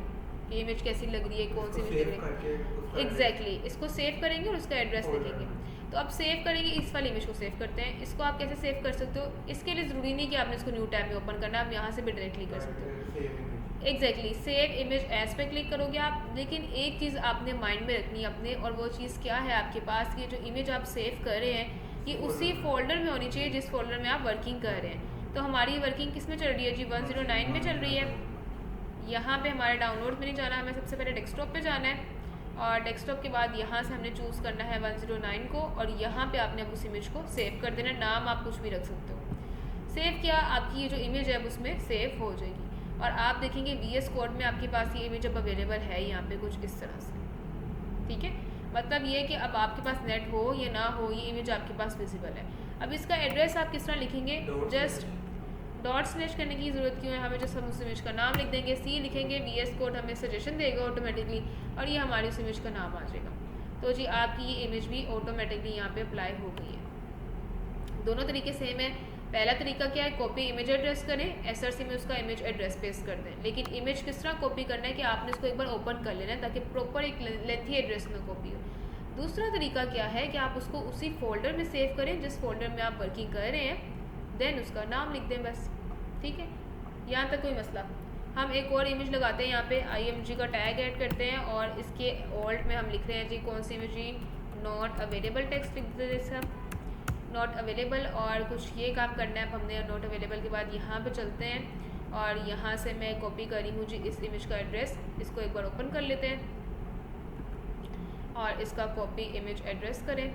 Speaker 1: ये इमेज कैसी लग रही है, कौन सी इमेज लग रही है। एग्जैक्टली, इसको सेव करेंगे और उसका एड्रेस लिखेंगे। तो अब सेव करेंगे, इस वाली इमेज को सेव करते हैं। इसको आप कैसे सेव कर सकते हो, इसके लिए ज़रूरी नहीं कि आपने इसको न्यू टैब में ओपन करना है, आप यहाँ से भी डायरेक्टली कर सकते हो। एग्जैक्टली, सेव इमेज एज पे क्लिक करोगे आप, लेकिन एक चीज़ आपने माइंड में रखनी है अपने, और वो चीज़ क्या है, आपके पास ये जो इमेज आप सेव कर रहे हैं ये उसी फोल्डर में होनी चाहिए जिस फोल्डर में आप वर्किंग कर रहे हैं। तो हमारी वर्किंग किस में चल रही है जी, 109 में चल रही है। यहाँ पे हमारे डाउनलोड में नहीं जाना, हमें सबसे पहले डेस्कटॉप पे जाना है, और डेस्कटॉप के बाद यहाँ से हमने चूज़ करना है 109 को, और यहाँ पे आपने अब उस इमेज को सेव कर देना। नाम आप कुछ भी रख सकते हो। सेव किया, आपकी ये जो इमेज है उसमें सेव हो जाएगी, और आप देखेंगे VS कोड में आपके पास ये इमेज अब अवेलेबल है यहाँ पे कुछ इस तरह से। ठीक है, मतलब ये कि अब आपके पास नेट हो या ना हो, ये इमेज आपके पास विजिबल है। अब इसका एड्रेस आप किस तरह लिखेंगे, जस्ट डॉट स्लैश करने की ज़रूरत क्यों है, हमें जस्ट हम उस इमेज का नाम लिख देंगे, C लिखेंगे, VS कोड हमें सजेशन देगा ऑटोमेटिकली, और ये हमारी उस इमेज का नाम आ जाएगा। तो जी आपकी ये इमेज भी ऑटोमेटिकली यहाँ पे अप्लाई हो गई है। दोनों तरीके सेम है। पहला तरीका क्या है, कॉपी इमेज एड्रेस करें, SRC में उसका इमेज एड्रेस पेस्ट कर दें। लेकिन इमेज किस तरह कॉपी करना है कि आपने इसको एक बार ओपन कर लेना है ताकि प्रॉपर एक लेंथी एड्रेस में कॉपी हो। दूसरा तरीका क्या है कि आप उसको उसी फोल्डर में सेव करें जिस फोल्डर में आप वर्किंग कर रहे हैं, देन उसका नाम लिख दें बस। ठीक है, यहाँ तक कोई मसला। हम एक और इमेज लगाते हैं, यहाँ पे IMG का टैग ऐड करते हैं, और इसके ऑल्ट में हम लिख रहे हैं जी कौन सी इमेज जी, नॉट अवेलेबल टेक्स्ट लिख देते हैं, नॉट अवेलेबल, और कुछ ये काम करना है। अब हमने नॉट अवेलेबल के बाद यहाँ पे चलते हैं, और यहाँ से मैं कॉपी करी हूँ जी इस इमेज का एड्रेस, इसको एक बार ओपन कर लेते हैं और इसका कॉपी इमेज एड्रेस करें।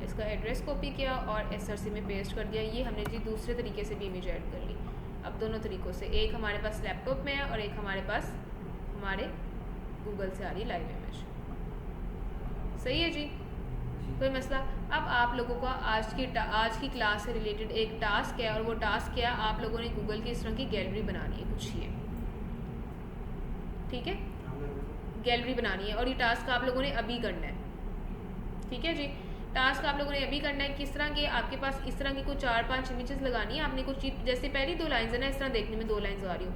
Speaker 1: इसका एड्रेस कॉपी किया और SRC में पेस्ट कर दिया। ये हमने जी दूसरे तरीके से भी इमेज ऐड कर ली। अब दोनों तरीक़ों से, एक हमारे पास लैपटॉप में है और एक हमारे पास हमारे गूगल से आ रही लाइव इमेज। सही है जी, कोई मसला। अब आप लोगों का आज की क्लास से रिलेटेड एक टास्क है, और वो टास्क क्या, आप लोगों ने गूगल की इस तरह की गैलरी बनानी है, कुछ ये, ठीक है, गैलरी बनानी है, और ये टास्क आप लोगों ने अभी करना है, ठीक है जी। टास्क आप लोगों ने अभी करना है। किस तरह के, आपके पास इस तरह की कुछ 4-5 इमेजेस लगानी है आपने, कुछ जैसे पहली 2 लाइन्स है ना, इस तरह देखने में 2 लाइन्स आ रही हो,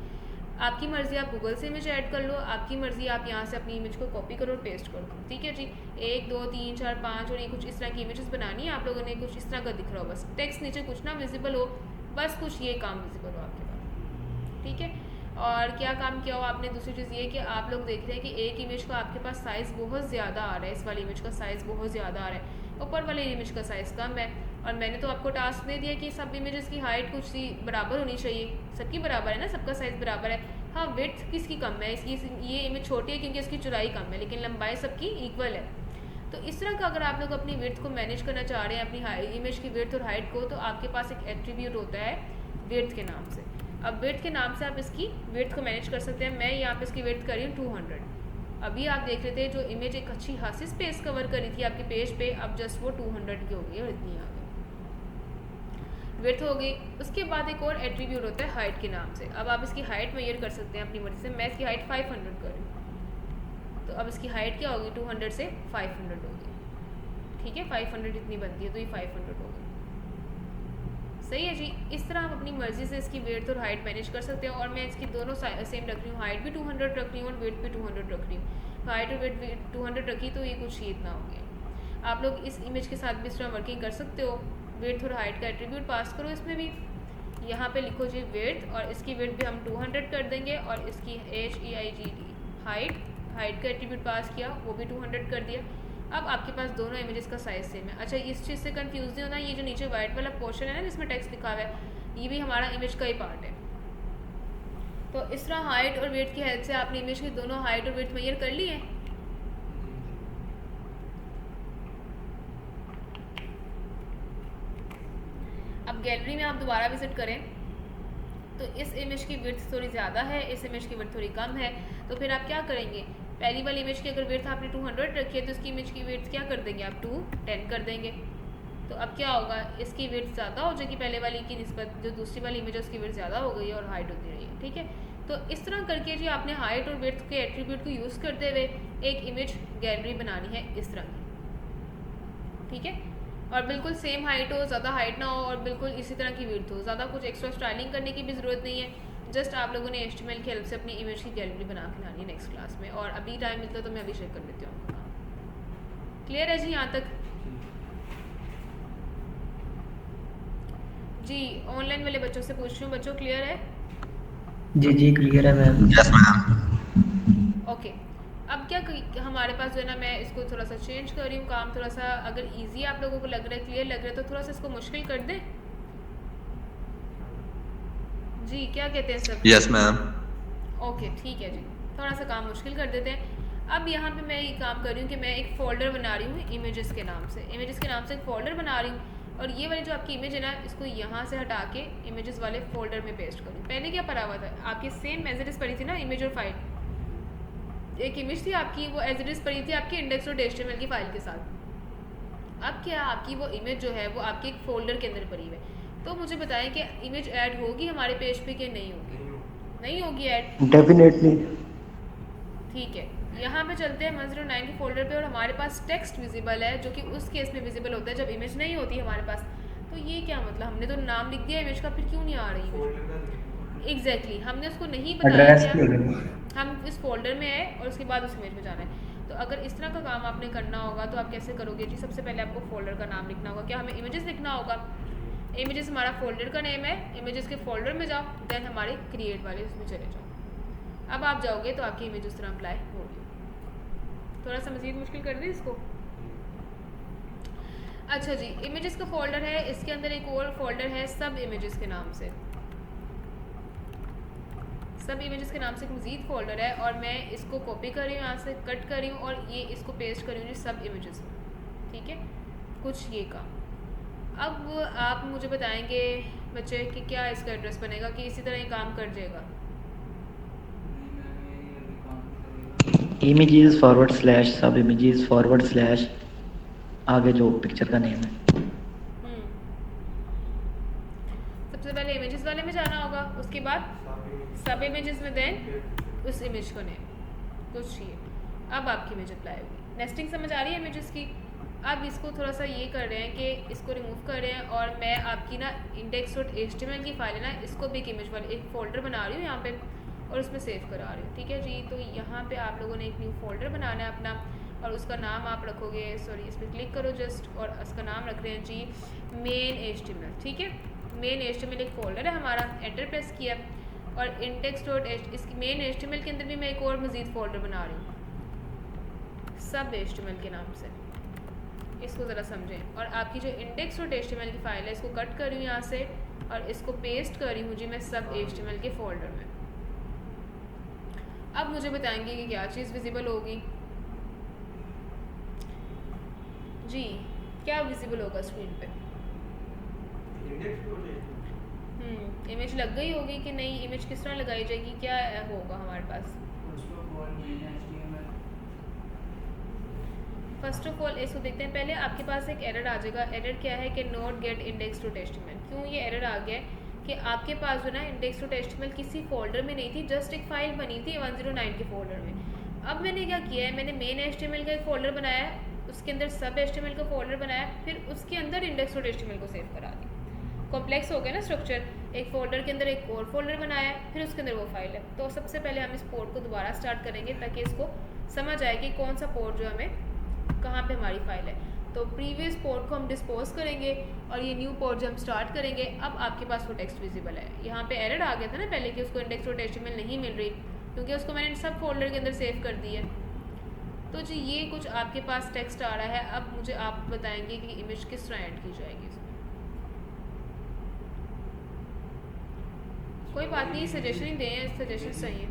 Speaker 1: आपकी मर्ज़ी आप गूगल से इमेज ऐड कर लो, आपकी मर्ज़ी आप यहाँ से अपनी इमेज को कॉपी करो और पेस्ट कर दो, ठीक है जी। 1 2 3 4 5 और ये कुछ इस तरह की इमेजेस बनानी है आप लोगों ने, कुछ इस तरह का दिख रहा हो, बस टेक्स्ट नीचे कुछ ना विजिबल हो, बस कुछ ये काम विजिबल हो आपके पास, ठीक है। और क्या काम किया हो आपने, दूसरी चीज़ ये कि आप लोग देख रहे हैं कि एक इमेज का आपके पास साइज़ बहुत ज़्यादा आ रहा है, इस वाली इमेज का साइज़ बहुत ज़्यादा आ रहा है, ऊपर वाली इमेज का साइज़ कम है, और मैंने तो आपको टास्क दे दिया कि सब इमेजेस की हाइट कुछ सी बराबर होनी चाहिए, सबकी बराबर है ना, सबका साइज़ बराबर है। हाँ, विड्थ किसकी कम है, इसकी ये इमेज छोटी है क्योंकि इसकी चौड़ाई कम है, लेकिन लंबाई सबकी इक्वल है। तो इस तरह का अगर आप लोग अपनी विड्थ को मैनेज करना चाह रहे हैं, अपनी इमेज की विड्थ और हाइट को, तो आपके पास एक एट्रीब्यूट होता है विड्थ के नाम से। अब विड्थ के नाम से आप इसकी विड्थ को मैनेज कर सकते हैं। मैं यहाँ पे इसकी विड्थ करी हूँ 200। अभी आप देख रहे थे जो इमेज एक अच्छी खासी स्पेस कवर करी थी आपके पेज पे, अब जस्ट वो 200 की हो गई और इतनी आ गई, विड्थ हो गई। उसके बाद एक और एट्रीब्यूट होता है हाइट के नाम से। अब आप इसकी हाइट मेजर कर सकते हैं अपनी मर्जी से। मैं इसकी हाइट 500 कर रही हूँ, तो अब इसकी हाइट क्या होगी, 200 से 500 होगी, ठीक है, 500 इतनी बनती है, तो ये 500 होगी, सही है जी। इस तरह आप अपनी मर्ज़ी से इसकी विड्थ और हाइट मैनेज कर सकते हैं। और मैं इसकी दोनों सेम रख रही हूँ, हाइट भी 200 रख रही हूँ और विड्थ भी 200 रख रही हूँ। हाइट और विड्थ 200 रखी तो ये कुछ ही इतना हो गया। आप लोग इस इमेज के साथ भी इस तरह वर्किंग कर सकते हो। विड्थ और हाइट का एट्रीब्यूट पास करो, इसमें भी यहाँ पे लिखो जी विड्थ, और इसकी विड्थ भी हम 200 कर देंगे, और इसकी HEIGD हाइट का एट्रीब्यूट पास किया, वो भी 200 कर दिया। अब आपके पास दोनों इमेजेस का साइज सेम है। अच्छा, इस चीज़ से कंफ्यूज नहीं होना, ये जो नीचे वाइट वाला पोर्शन है ना जिसमें टेक्स्ट लिखा हुआ है, ये भी हमारा इमेज का ही पार्ट है। तो इस तरह हाइट और वेट की हेल्प से आपने इमेज की दोनों हाइट और वेट मेजर कर ली है। अब गैलरी में आप दोबारा विजिट करें तो इस इमेज की विड्थ थोड़ी ज़्यादा है, इस इमेज की विड्थ थोड़ी कम है, तो फिर आप क्या करेंगे, पहली वाली इमेज की अगर विड्थ आपने 200 रखी है तो इसकी इमेज की विड्थ क्या कर देंगे आप, 210 कर देंगे। तो अब क्या होगा, इसकी विड्थ ज़्यादा हो जाएगी पहले वाली की निस्बत, जो दूसरी वाली इमेज है उसकी विड्थ ज़्यादा हो गई है और हाइट होती रही है, ठीक है। तो इस तरह करके जी आपने हाइट और विड्थ के एट्रीब्यूट को यूज़ करते हुए एक इमेज गैलरी बनानी है इस तरह की, ठीक है। और बिल्कुल सेम हाइट हो, ज़्यादा हाइट ना हो, और बिल्कुल इसी तरह की विड्थ हो, ज़्यादा कुछ एक्स्ट्रा स्टाइलिंग करने की भी ज़रूरत नहीं है। जस्ट आप लोगों ने HTML की हेल्प से अपनी इमेज की गैलरी बना के लानी है नेक्स्ट क्लास में, और अभी टाइम मिलता है तो मैं अभी शेयर कर देती हूँ। क्लियर है जी यहाँ तक? जी ऑनलाइन वाले बच्चों से पूछ रही हूँ, बच्चों क्लियर है?
Speaker 3: जी क्लियर है मैम।
Speaker 5: Yes ma'am.
Speaker 1: ओके, अब क्या हमारे पास जो है ना, मैं इसको थोड़ा सा चेंज कर रही हूँ काम, थोड़ा सा अगर इजी आप लोगों को लग रहा है, क्लियर लग रहा है, तो थोड़ा सा इसको मुश्किल कर दें। जी क्या कहते हैं सब?
Speaker 5: Yes ma'am.
Speaker 1: ओके ठीक है जी, थोड़ा सा काम मुश्किल कर देते हैं। अब यहाँ पे मैं ये काम कर रही हूँ कि मैं एक फ़ोल्डर बना रही हूँ इमेजेस के नाम से, इमेजेस के नाम से एक फ़ोल्डर बना रही हूँ, और ये वाली जो आपकी इमेज है ना, इसको यहाँ से हटा के इमेजेस वाले फ़ोल्डर में पेस्ट करूँ। पहले क्या पड़ा हुआ था, आपकी सेम एज इट इज़ पड़ी थी ना इमेज और फाइल, एक इमेज थी आपकी, वो एज इट इज़ पड़ी थी आपकी index.html की फ़ाइल के साथ। अब क्या आपकी वो इमेज जो है वो आपके एक फ़ोल्डर के अंदर पड़ी हुई है, तो मुझे बताएं कि इमेज ऐड होगी हमारे पेज पे कि नहीं होगी? नहीं होगी ऐड,
Speaker 4: डेफिनेटली।
Speaker 1: ठीक है। यहाँ पे चलते हैं 109 के फोल्डर पे, और हमारे पास टेक्स्ट विजिबल है, जो कि उस केस में विजिबल होता है जब इमेज नहीं होती है हमारे पास। तो ये क्या मतलब, हमने तो नाम लिख दिया इमेज का, फिर क्यों नहीं आ रही इमेज? एग्जैक्टली, हमने उसको नहीं बताया क्या हम इस फोल्डर में है और उसके बाद उस इमेज में जाना है। तो अगर इस तरह का काम आपने करना होगा तो आप कैसे करोगे जी? सबसे पहले आपको फोल्डर का नाम लिखना होगा। क्या हमें इमेजेस लिखना होगा? इमेजेस हमारा फोल्डर का नेम है, इमेजेस के फोल्डर में जाओ, देन हमारे क्रिएट वाले उसमें चले जाओ। अब आप जाओगे तो आपकी इमेज उस तरह अप्लाई होगी। थोड़ा सा मज़ीद मुश्किल कर दें इसको। अच्छा जी, इमेजेस का फोल्डर है, इसके अंदर एक और फोल्डर है सब इमेजेस के नाम से, सब इमेजेस के नाम से एक मज़ीद फोल्डर है, और मैं इसको कॉपी कर रही हूँ, यहाँ से कट कर रही हूँ और ये इसको पेस्ट कर रही हूँ सब इमेजेस में, ठीक है। कुछ ये काम। अब आप मुझे बताएंगे बच्चे कि क्या इसका एड्रेस बनेगा कि इसी तरह ही काम कर जाएगा?
Speaker 2: नहीं मैम ये अभी काम नहीं करेगा।
Speaker 4: इमेजेस फॉरवर्ड स्लैश सब इमेजेस फॉरवर्ड स्लैश आगे जो पिक्चर का नेम है।
Speaker 1: हम्म, सबसे पहले इमेजेस वाले में जाना होगा, उसके बाद सब इमेजेस में देन उस इमेज को नेम कुछ चाहिए। अब आपकी इमेज अप्लाई होगी। नेस्टिंग समझ आ रही है इमेजेस की? अब इसको थोड़ा सा ये कर रहे हैं कि इसको रिमूव कर रहे हैं और मैं आपकी ना index.html की फाइल है ना, इसको भी एक इमेज वाले एक फ़ोल्डर बना रही हूँ यहाँ पे और उसमें सेव करा रही हूँ। ठीक है जी, तो यहाँ पे आप लोगों ने एक न्यू फोल्डर बनाना है अपना और उसका नाम आप रखोगे, सॉरी इस पर क्लिक करो जस्ट और उसका नाम रख रहे हैं जी मेन HTML। ठीक है, मेन HTML एक फ़ोल्डर है हमारा, एंटर प्रेस किया और इसकी मेन HTML के अंदर भी मैं एक और मज़ीद फ़ोल्डर बना रही हूँ सब HTML के नाम से। इसको ज़रा समझें। और आपकी जो index.html की फ़ाइल है इसको कट कर रही हूँ यहाँ से और इसको पेस्ट कर रही हूँ जी मैं सब HTML के फ़ोल्डर में। अब मुझे बताएंगे कि क्या चीज़ विजिबल होगी जी, क्या विजिबल होगा स्क्रीन पे? इमेज लग गई होगी कि नहीं? इमेज किस तरह लगाई जाएगी, क्या होगा हमारे पास? फर्स्ट ऑफ ऑल इसको देखते हैं। पहले आपके पास एक एरर आ जाएगा। एरर क्या है कि नॉट गेट index.html। क्यों ये एरर आ गया है कि आपके पास जो ना index.html किसी फोल्डर में नहीं थी, जस्ट एक फ़ाइल बनी थी 109 के फोल्डर में। अब मैंने क्या किया है, मैंने मेन HTML का एक फ़ोल्डर बनाया, उसके अंदर सब HTML का फ़ोल्डर बनाया, फिर उसके अंदर index.html को सेव करा दिया। कॉम्प्लेक्स हो गया ना स्ट्रक्चर। एक फ़ोल्डर के अंदर एक और फोल्डर बनाया, फिर उसके अंदर वो फाइल है। तो सबसे पहले हम इस पोर्ट को दोबारा स्टार्ट करेंगे ताकि इसको समझ आए कि कौन सा पोर्ट जो हमें कहाँ पे हमारी फाइल है। तो प्रीवियस पोर्ट को हम डिस्पोज करेंगे और ये न्यू पोर्ट जो हम स्टार्ट करेंगे, अब आपके पास वो टेक्स्ट विजिबल है। यहाँ पे एरर आ गया था ना पहले कि उसको index.html नहीं मिल रही क्योंकि उसको मैंने सब फोल्डर के अंदर सेव कर दी है। तो जी ये कुछ आपके पास टेक्स्ट आ रहा है। अब मुझे आप बताएंगे कि इमेज किस तरह ऐड की जाएगी इसमें। कोई बात नहीं, सजेशन ही दें, सजेशन चाहिए।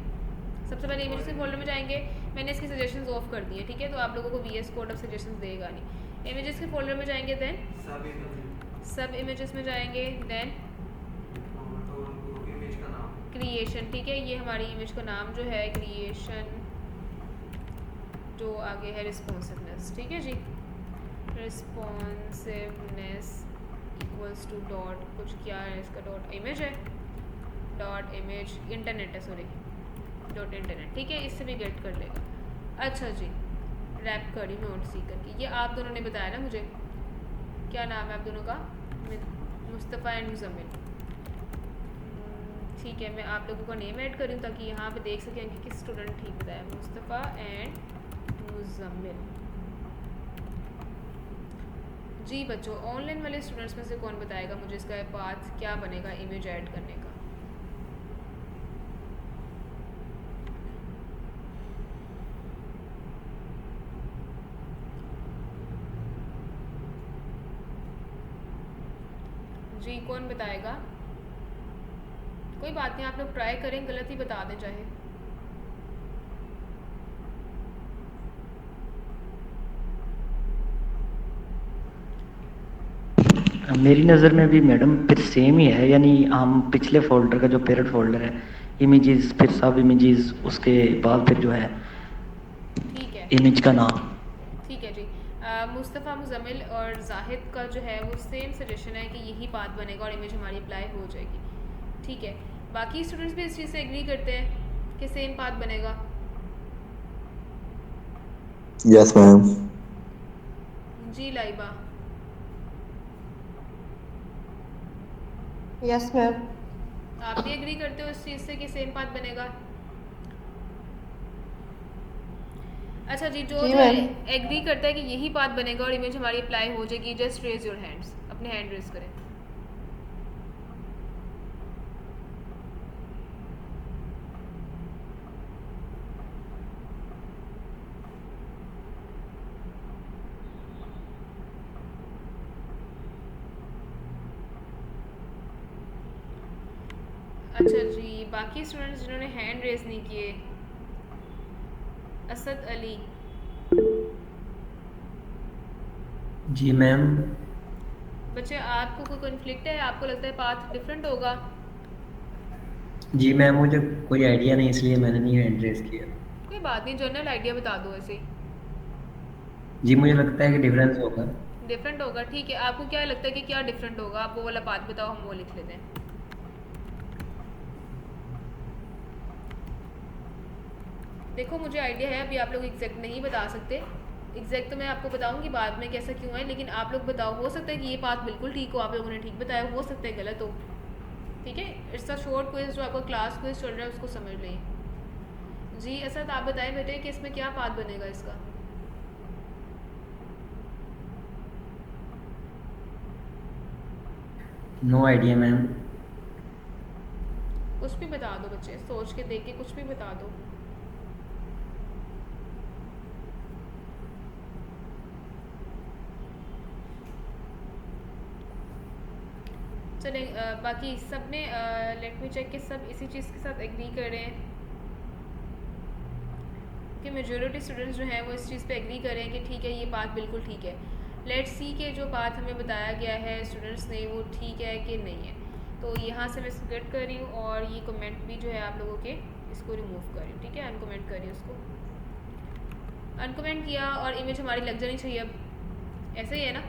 Speaker 1: सबसे पहले इमेज के फोल्डर में जाएंगे। मैंने इसकी सजेशंस ऑफ कर दी है, ठीक है, तो आप लोगों को VS कोड अब सजेशंस देगा नहीं। इमेजेस के फोल्डर में जाएंगे, देन सब इमेजेस में जाएंगे, देन क्रिएशन। ठीक है, ये हमारी इमेज का नाम जो है क्रिएशन, जो आगे है रिस्पॉन्सिवनेस। ठीक है जी, रिस्पॉन्सिवनेस इक्वल्स टू डॉट कुछ क्या है इसका, डॉट इमेज है, डॉट इमेज इंटरनेट है, सॉरी डॉट इंटरनेट। ठीक है, इससे भी गेट कर लेगा। अच्छा जी, रैप करी नोट सी करके, ये आप दोनों ने बताया ना मुझे, क्या नाम है आप दोनों का? मुस्तफ़ा एंड मुज़म्मिल। ठीक है, मैं आप लोगों का नेम ऐड करूँ ताकि यहाँ पे देख सकें कि किस स्टूडेंट ठीक बताया। मुस्तफ़ा एंड मुज़म्मिल। जी बच्चों, ऑनलाइन वाले स्टूडेंट्स में से कौन बताएगा मुझे इसका पाथ क्या बनेगा इमेज ऐड करने का? जी कौन बताएगा? कोई बात नहीं, आप लोग ट्राई करें, गलत ही बता दें चाहे।
Speaker 4: मेरी नज़र में भी मैडम फिर सेम ही है, यानी हम पिछले फोल्डर का जो पेरेंट फोल्डर है इमेजेस, फिर सब इमेजेस, उसके बाद फिर जो है
Speaker 1: ठीक है,
Speaker 4: इमेज का नाम।
Speaker 1: ठीक है जी। मुस्तफ़ा, मुज़म्मिल और जाहिद का जो है वो सेम सजेशन है कि यही बात बनेगा और इमेज हमारी अप्लाई हो जाएगी। ठीक है, बाकी स्टूडेंट्स भी इस चीज़ से एग्री करते हैं कि सेम पाथ बनेगा?
Speaker 5: Yes ma'am.
Speaker 1: जी लाइबा।
Speaker 6: Yes ma'am.
Speaker 1: आप भी एग्री करते हो इस चीज़ से कि सेम पाथ बनेगा? अच्छा जी, जो
Speaker 6: जी
Speaker 1: जो
Speaker 6: मैम।
Speaker 1: एग्री करता है कि यही बात बनेगा और इमेज हमारी अप्लाई हो जाएगी, जस्ट रेज योर हैंड्स, अपने हैंड रेज करें। अच्छा जी, बाकी स्टूडेंट्स जिन्होंने हैंड रेज नहीं किए, असद अली।
Speaker 3: जी मैम।
Speaker 1: बच्चे आपको कोई कॉन्फ्लिक्ट है, आपको लगता है पाथ डिफरेंट होगा?
Speaker 3: जी मैम, मुझे कोई आइडिया नहीं, इसलिए मैंने नहीं हैंड रेज किया।
Speaker 1: कोई बात नहीं, जनरल आइडिया बता दो ऐसे ही।
Speaker 3: जी मुझे लगता है कि डिफरेंस होगा।
Speaker 1: डिफरेंट होगा, ठीक है। आपको क्या लगता है कि क्या डिफरेंट होगा? आप वो वाला पाथ बताओ, हम वो लिख लेते हैं। देखो मुझे आइडिया है, अभी आप लोग एग्जैक्ट नहीं बता सकते। एग्जैक्ट तो मैं आपको बताऊंगी बाद में कैसा क्यों है, लेकिन आप लोग बताओ। हो सकता है कि ये बात बिल्कुल ठीक हो, आप लोगों ने ठीक बताया, हो सकता है गलत हो। ठीक है, इट्स अ शॉर्ट क्विज, जो आपका क्लास क्विज चल रहा है उसको समझ लें। जी ऐसा तो आप बताएं बेटे कि इसमें क्या पाथ बनेगा इसका?
Speaker 3: No idea ma'am.
Speaker 1: कुछ भी बता दो बच्चे, सोच के देख के कुछ भी बता दो। चलें, बाकी सब में लेट मी चेक कि सब इसी चीज़ के साथ एग्री कर रहे हैं, कि मेजॉरिटी स्टूडेंट्स जो हैं वो इस चीज़ पे एग्री कर रहे हैं कि ठीक है ये बात बिल्कुल ठीक है। लेट्स सी के जो बात हमें बताया गया है स्टूडेंट्स ने वो ठीक है कि नहीं है। तो यहाँ से मैं स्किप कर रही हूँ और ये कमेंट भी जो है आप लोगों के इसको रिमूव कर रही हूँ। ठीक है, अनकमेंट कर रही हूँ उसको, अनकमेंट किया और इमेज हमारी लग जानी चाहिए। अब ऐसे ही है ना,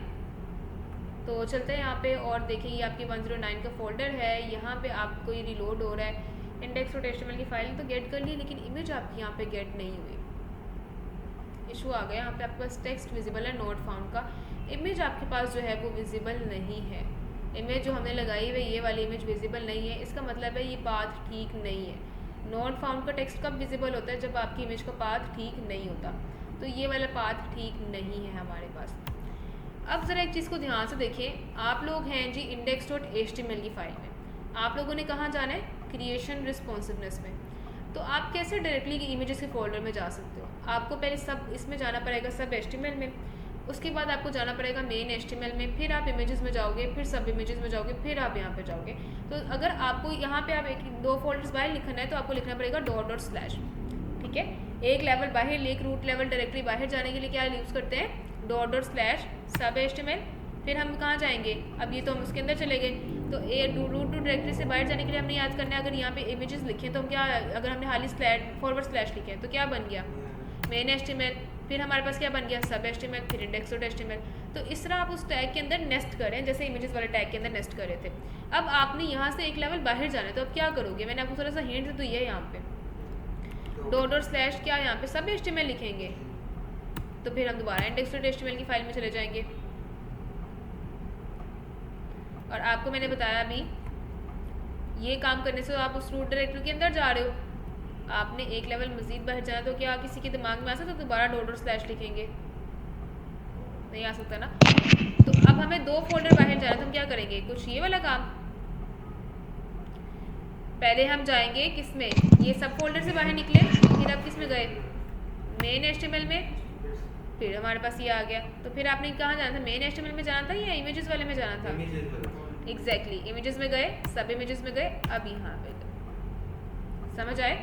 Speaker 1: तो चलते हैं यहाँ पे और देखें ये आपकी 109 का फोल्डर है। यहाँ पे आपको ये रिलोड हो रहा है। इंडेक्स डॉट एचटीएमएल की फाइल तो गेट कर ली, लेकिन इमेज आपकी यहाँ पे गेट नहीं हुई। इशू आ गया, यहाँ पे आपके पास टेक्स्ट विजिबल है नॉट फाउंड का, इमेज आपके पास जो है वो विजिबल नहीं है। इमेज जो हमने लगाई हुई ये वाली इमेज विजिबल नहीं है, इसका मतलब है ये पाथ ठीक नहीं है। नॉट फाउंड का टेक्स्ट कब विजिबल होता है? जब आपकी इमेज का पाथ ठीक नहीं होता। तो ये वाला पाथ ठीक नहीं है हमारे पास। अब ज़रा एक चीज़ को ध्यान से देखें, आप लोग हैं जी इंडेक्स डॉट एचटीएमएल की फाइल में, आप लोगों ने कहाँ जाना है? क्रिएशन रिस्पॉन्सिवनेस में। तो आप कैसे डायरेक्टली इमेजेस के फोल्डर में जा सकते हो? आपको पहले सब इसमें जाना पड़ेगा, सब एचटीएमएल में, उसके बाद आपको जाना पड़ेगा मेन एचटीएमएल में, फिर आप इमेजेस में जाओगे, फिर सब इमेजेस में जाओगे, फिर आप यहाँ पे जाओगे। तो अगर आपको यहाँ पे आप दो फोल्डर्स बाहर लिखना है तो आपको लिखना पड़ेगा डॉट डॉट स्लैश। ठीक है, एक लेवल बाहर, एक रूट लेवल डायरेक्टली बाहर जाने के लिए क्या यूज़ करते हैं? डॉट डॉट स्लैश सब एचटीएमएल। फिर हम कहाँ जाएंगे? अब ये तो हम उसके अंदर चले गए, तो ए रूट टू डायरेक्टरी से बाहर जाने के लिए हमने याद करना है, अगर यहाँ पे इमेजेस लिखे तो हम क्या, अगर हमने हाली स्लैश फॉरवर्ड स्लैश लिखे तो क्या बन गया? Main HTML. फिर हमारे पास क्या बन गया? सब एचटीएमएल, फिर इंडेक्स डॉट एचटीएमएल। तो इस तरह आप उस टैग के अंदर नेस्ट करें, जैसे इमेजेस वाले टैग के अंदर नेस्ट कर रहे थे। अब आपने यहाँ से एक लेवल बाहर जाना है, तो अब क्या करोगे? मैंने आपको थोड़ा सा हिंट तो ये यहाँ पे डॉट डॉट स्लैश क्या, यहाँ पे सब एचटीएमएल लिखेंगे, तो फिर हम दोबारा इंडेक्स डॉट एचटीएमएल की फाइल में चले जाएंगे। और आपको मैंने बताया अभी, ये काम करने से आप उस रूट डायरेक्टरी के अंदर जा रहे हो, आपने एक लेवल मजीद बाहर जाना, तो क्या किसी के दिमाग में आ सकता है दोबारा डॉट डॉट स्लैश लिखेंगे? नहीं आ सकता ना। तो अब हमें दो फोल्डर बाहर जाना है, तो हम क्या करेंगे? कुछ ये वाला काम, पहले हम जाएंगे किस में? ये सब फोल्डर से बाहर निकले, फिर आप किस में गए? मेन एचटीएमएल में। फिर हमारे पास ये आ गया, तो फिर आपने कहाँ जाना था? मेन एचटीएमएल में जाना था या इमेजेस वाले में जाना था? एग्जैक्टली, इमेजेस में गए, सब इमेजेस में गए, अब यहाँ पे गए। समझ आए?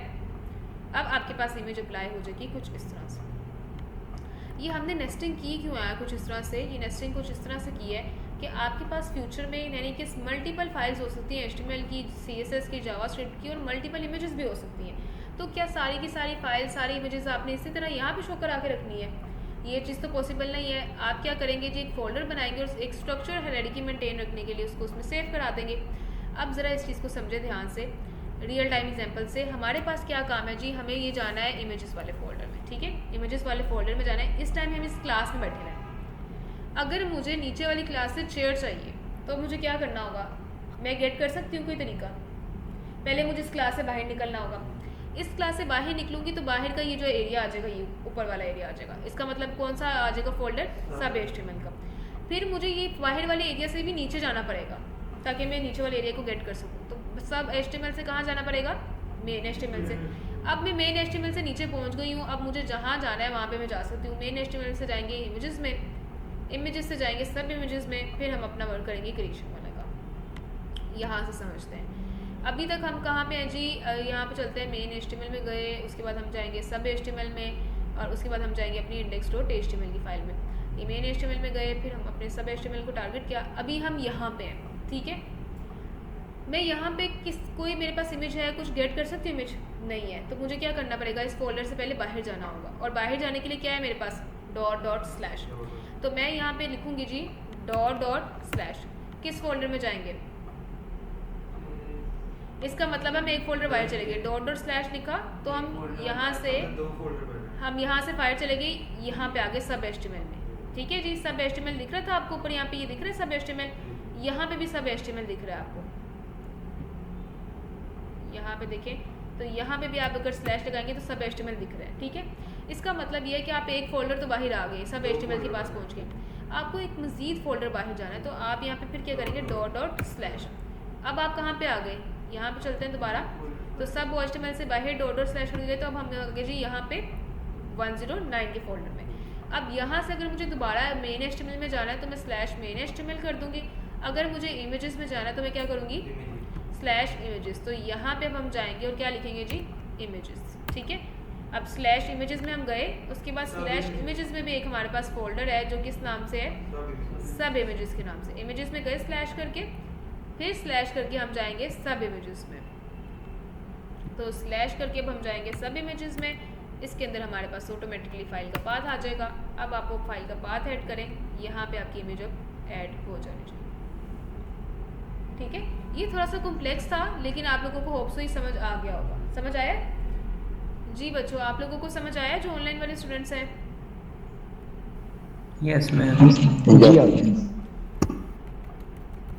Speaker 1: अब आपके पास इमेज अप्लाई हो जाएगी कुछ इस तरह से। ये हमने नेस्टिंग की क्यों है कुछ इस तरह से? ये नेस्टिंग कुछ इस तरह से की है कि आपके पास फ्यूचर में यानी कि मल्टीपल फाइल्स हो सकती हैं, एचटीएमएल की, सीएसएस की, जावास्क्रिप्ट की, और मल्टीपल इमेजेस भी हो सकती हैं। तो क्या सारी की सारी फाइल, सारी इमेजेस आपने इसी तरह यहाँ पे शो करा के रखनी है? ये चीज़ तो पॉसिबल नहीं है। आप क्या करेंगे जी? एक फोल्डर बनाएंगे और एक स्ट्रक्चर है रेडी की मेंटेन रखने के लिए, उसको उसमें सेव करा देंगे। अब ज़रा इस चीज़ को समझे ध्यान से, रियल टाइम एग्जांपल से। हमारे पास क्या काम है जी? हमें ये जाना है इमेजेस वाले फोल्डर में। ठीक है, इमेजेस वाले फोल्डर में जाना है। इस टाइम हम इस क्लास में बैठे हैं। अगर मुझे नीचे वाली क्लास से चेयर चाहिए तो मुझे क्या करना होगा? मैं गेट कर सकती हूँ कोई तरीका? पहले मुझे इस क्लास से बाहर निकलना होगा। इस क्लास से बाहर निकलूंगी तो बाहर का ये जो एरिया आ जाएगा, ये ऊपर वाला एरिया आ जाएगा। इसका मतलब कौन सा आ जाएगा फोल्डर? सब एचटीएमएल का। फिर मुझे ये बाहर वाले एरिया से भी नीचे जाना पड़ेगा ताकि मैं नीचे वाले एरिया को गेट कर सकूँ। तो सब एचटीएमएल से कहाँ जाना पड़ेगा? मेन एचटीएमएल से। अब मैं मेन एचटीएमएल से नीचे पहुँच गई हूँ। अब मुझे जहाँ जाना है वहाँ पे मैं जा सकती हूँ। मेन एचटीएमएल से जाएंगे इमेजेस में, इमेजेस से जाएंगे सब इमेजेस में, फिर हम अपना वर्क करेंगे क्रिएशन वाला का। यहाँ से समझते हैं। अभी तक हम कहाँ पे हैं जी? यहाँ पे चलते हैं, मेन एचटीएमएल में गए, उसके बाद हम जाएंगे सब एचटीएमएल में, और उसके बाद हम जाएंगे अपनी इंडेक्स डॉट एचटीएमएल की फाइल में। ये मेन HTML में गए, फिर हम अपने सब HTML को टारगेट किया। अभी हम यहाँ पे हैं, ठीक है। मैं यहाँ पे कोई मेरे पास इमेज है, कुछ गेट कर सकती हूँ इमेज? नहीं है। तो मुझे क्या करना पड़ेगा, इस फोल्डर से पहले बाहर जाना होगा, और बाहर जाने के लिए क्या है मेरे पास, // तो मैं यहाँ पे लिखूँगी जी // किस फोल्डर में जाएंगे, इसका मतलब है मैं एक फोल्डर बाहर चले गए, // लिखा तो हम यहाँ से बाहर चले गए, यहाँ पे आगे सब HTML में, ठीक है जी। सब HTML दिख रहा था आपको ऊपर, यहाँ पे ये दिख रहा है सब HTML, यहाँ पे भी सब HTML दिख रहा है आपको, यहाँ पे देखें तो यहाँ पे भी आप अगर स्लैश लगाएंगे तो सब HTML दिख रहा है, ठीक है। इसका मतलब ये है कि आप एक फोल्डर तो बाहर आ गए, सब HTML के पास पहुँच गए, आपको एक मज़ीद फोल्डर बाहर जाना है, तो आप यहाँ पे फिर क्या करेंगे, // अब आप कहाँ पे आ गए, यहाँ पे चलते हैं दोबारा, तो सब HTML से बाहर // हो गए, तो अब हम आ गए जी यहाँ पे 109 के फोल्डर में। अब यहाँ से अगर मुझे दोबारा मेन HTML में जाना है तो मैं /main HTML कर दूँगी, अगर मुझे इमेजेस में जाना है तो मैं क्या करूँगी, /images। तो यहाँ पे अब हम जाएंगे और क्या लिखेंगे जी, इमेजेस, ठीक है। अब /images में हम गए, उसके बाद /images में भी एक हमारे पास फोल्डर है जो किस नाम से है, सब इमेजेस के नाम से। इमेजेस में गए स्लैश करके, फिर स्लैश करके हम जाएंगे सब इमेजेस में, तो स्लैश करके अब हम जाएंगे सब इमेजेस में। इसके अंदर हमारे पास ऑटोमेटिकली फाइल का पाथ आ जाएगा। अब आप वो फाइल का पाथ ऐड करें, यहाँ पे आपकी इमेज अब ऐड हो जानी चाहिए, ठीक है। ये थोड़ा सा कॉम्प्लेक्स था, लेकिन आप लोगों को होप सो ही समझ आ गया होगा। समझ आया जी बच्चों, आप लोगों को समझ आया जो ऑनलाइन वाले स्टूडेंट्स हैं?
Speaker 3: Yes ma'am.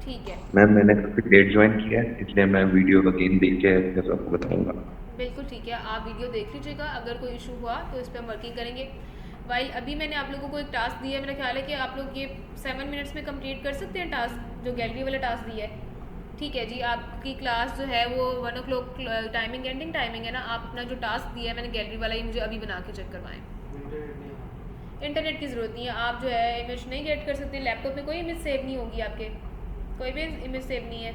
Speaker 1: ठीक है,
Speaker 8: मैम मैंने काफी लेट ज्वाइन किया है, इसलिए मैं वीडियो अगेन देख के फिर आपको बताऊंगा।
Speaker 1: बिल्कुल ठीक है, आप वीडियो देख लीजिएगा, अगर कोई इशू हुआ तो इस पर हम वर्किंग करेंगे। वाइल अभी मैंने आप लोगों को एक टास्क दिया है, मेरा ख्याल है कि आप लोग ये 7 मिनट्स में कंप्लीट कर सकते हैं टास्क, जो गैलरी वाला टास्क दिया है, ठीक है जी। आपकी क्लास जो है वो 1 o'clock टाइमिंग एंडिंग टाइमिंग है ना, आप अपना जो टास्क दिया है मैंने गैलरी वाला ही मुझे अभी बना के चेक करवाएं। इंटरनेट की ज़रूरत नहीं है, आप जो है इमेज नहीं गेट कर सकते, लैपटॉप में कोई इमेज सेव नहीं होगी, आपके कोई भी इमेज सेव नहीं है,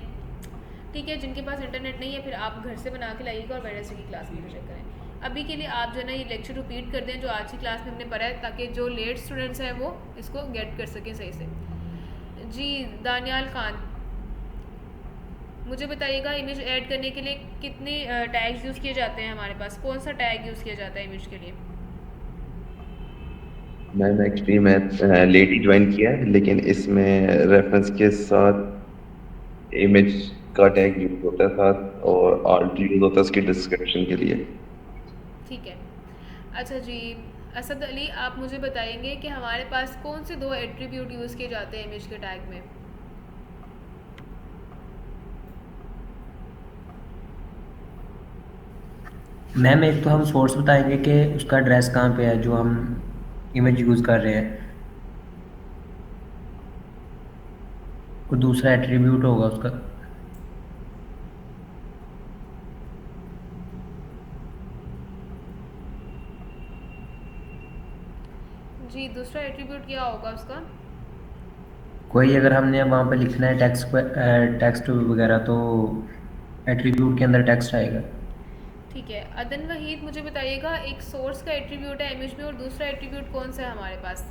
Speaker 1: ठीक है। जिनके पास इंटरनेट नहीं है फिर आप घर से बना के लाइएगा और वेडनेसडे की क्लास में चेक करें। अभी के लिए आप जो है ना ये लेक्चर रिपीट कर दें जो आज की क्लास में हमने पढ़ा है, ताकि जो लेट स्टूडेंट्स हैं वो इसको गेट कर सकें सही से। जी दानियाल खान, मुझे बताइएगा इमेज ऐड करने के लिए कितने टैग्स यूज़ किए जाते हैं हमारे पास, कौन सा टैग यूज़ किया जाता है इमेज के लिए?
Speaker 8: मैम एक्चुअली मैं लेट ही ज्वाइन किया है, लेकिन इसमें रेफरेंस के साथ इमेज का टैग यूज होता है साथ, और आर्ट यूज होता है उसकी डिस्क्रिप्शन के लिए।
Speaker 1: ठीक है, अच्छा जी असद अली, आप मुझे बताएंगे कि हमारे पास कौन से 2 एट्रीब्यूट यूज़ किए जाते हैं इमेज के टैग में?
Speaker 3: मैम एक तो हम सोर्स बताएंगे कि उसका एड्रेस कहाँ पे है जो हम इमेज यूज़ कर रहे हैं, और दूसरा एट्रीब्यूट होगा उसका।
Speaker 1: जी दूसरा एट्रीब्यूट क्या होगा उसका?
Speaker 3: कोई अगर हमने वहाँ पे लिखना है टेक्स्ट वगैरह तो एट्रीब्यूट के अंदर टेक्स्ट आएगा।
Speaker 1: ठीक है, अदन वहीद मुझे बताइएगा एक सोर्स का एट्रीब्यूट है इमेज में और दूसरा एट्रीब्यूट कौन सा है हमारे पास?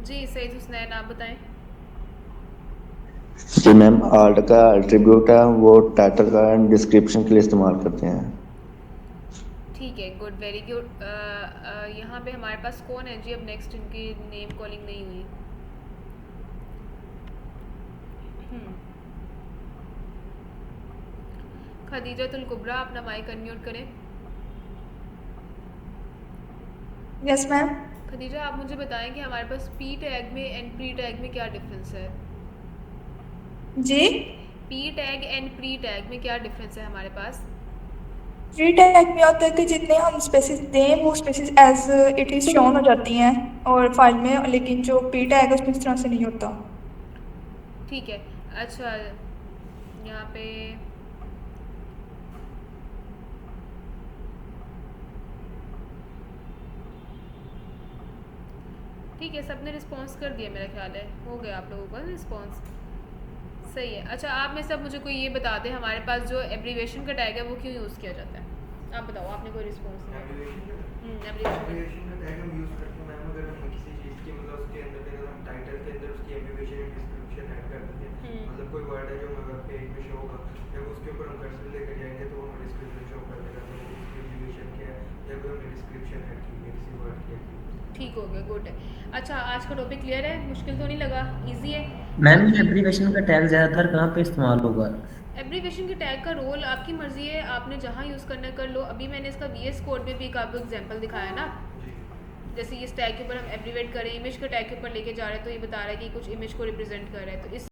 Speaker 1: जी सईद हुसनैन आप बताएं।
Speaker 5: जी मैम, आर्ट का एट्रीब्यूट है वो टाइटल का डिस्क्रिप्शन के लिए इस्तेमाल करते हैं।
Speaker 1: ठीक है, गुड, वेरी गुड। यहाँ पे हमारे पास कौन है जी अब नेक्स्ट, इनकी नेम कॉलिंग नहीं हुई। खदीजतुल कुबरा, अपना माइक अनम्यूट करें।
Speaker 9: Yes ma'am.
Speaker 1: खदीजा आप मुझे बताएं कि हमारे पास पी टैग में एंड प्री टैग में क्या डिफरेंस है?
Speaker 9: जी
Speaker 1: P tag and pre tag में क्या डिफरेंस है हमारे पास?
Speaker 9: प्री टैग में होता है कि जितने हम स्पेसिस दें वो spaces as it is shown हो जाती हैं और फाइल में, लेकिन जो प्री टैग है उसमें इस तरह से नहीं होता।
Speaker 1: ठीक है, अच्छा यहाँ पे ठीक है, सबने रिस्पॉन्स कर दिया मेरा ख्याल है, हो गया आप लोगों का रिस्पॉन्स। सही है। अच्छा आप में सब मुझे कोई ये बता दें, हमारे पास जो एब्रीवेशन का टैग है वो क्यों यूज़ किया जाता है? आप बताओ, आपने कोई रिस्पॉन्स नहीं दिया।
Speaker 10: एब्रीविएशन का टैग हम यूज़ करते हैं मैम, अगर हम किसी चीज़ की मतलब उसके अंदर अगर हम टाइटल के अंदर उसकी एब्रीविएशन या डिस्क्रिप्शन ऐड कर देते हैं, मतलब कोई वर्ड है जो हमारे पेज में शो होगा, जब उसके ऊपर हम कर्सर लेकर जाएंगे तो हमें डिस्क्रिप्शन शो कर देगा तो उसकी एब्रीविएशन क्या है या कोई हमने डिस्क्रिप्शन ऐड की है किसी वर्ड की।
Speaker 1: ठीक हो गया, गुड है। अच्छा आज का टॉपिक क्लियर है, मुश्किल तो नहीं लगा, इजी है?
Speaker 3: मैम ये एब्रीविएशन का टैग ज़्यादातर कहाँ पे इस्तेमाल होगा?
Speaker 1: एब्रीविएशन के टैग का रोल आपकी मर्जी है, आपने जहाँ यूज़ करना है कर लो। अभी मैंने इसका VS कोड में भी एक आपको एग्जांपल दिखाया ना, जैसे इस टैग के ऊपर हम एब्रीवेट करें, इमेज के टैग के ऊपर लेके जा रहे हैं तो ये बता रहा है कि कुछ इमेज को रिप्रेजेंट कर रहा है, तो इस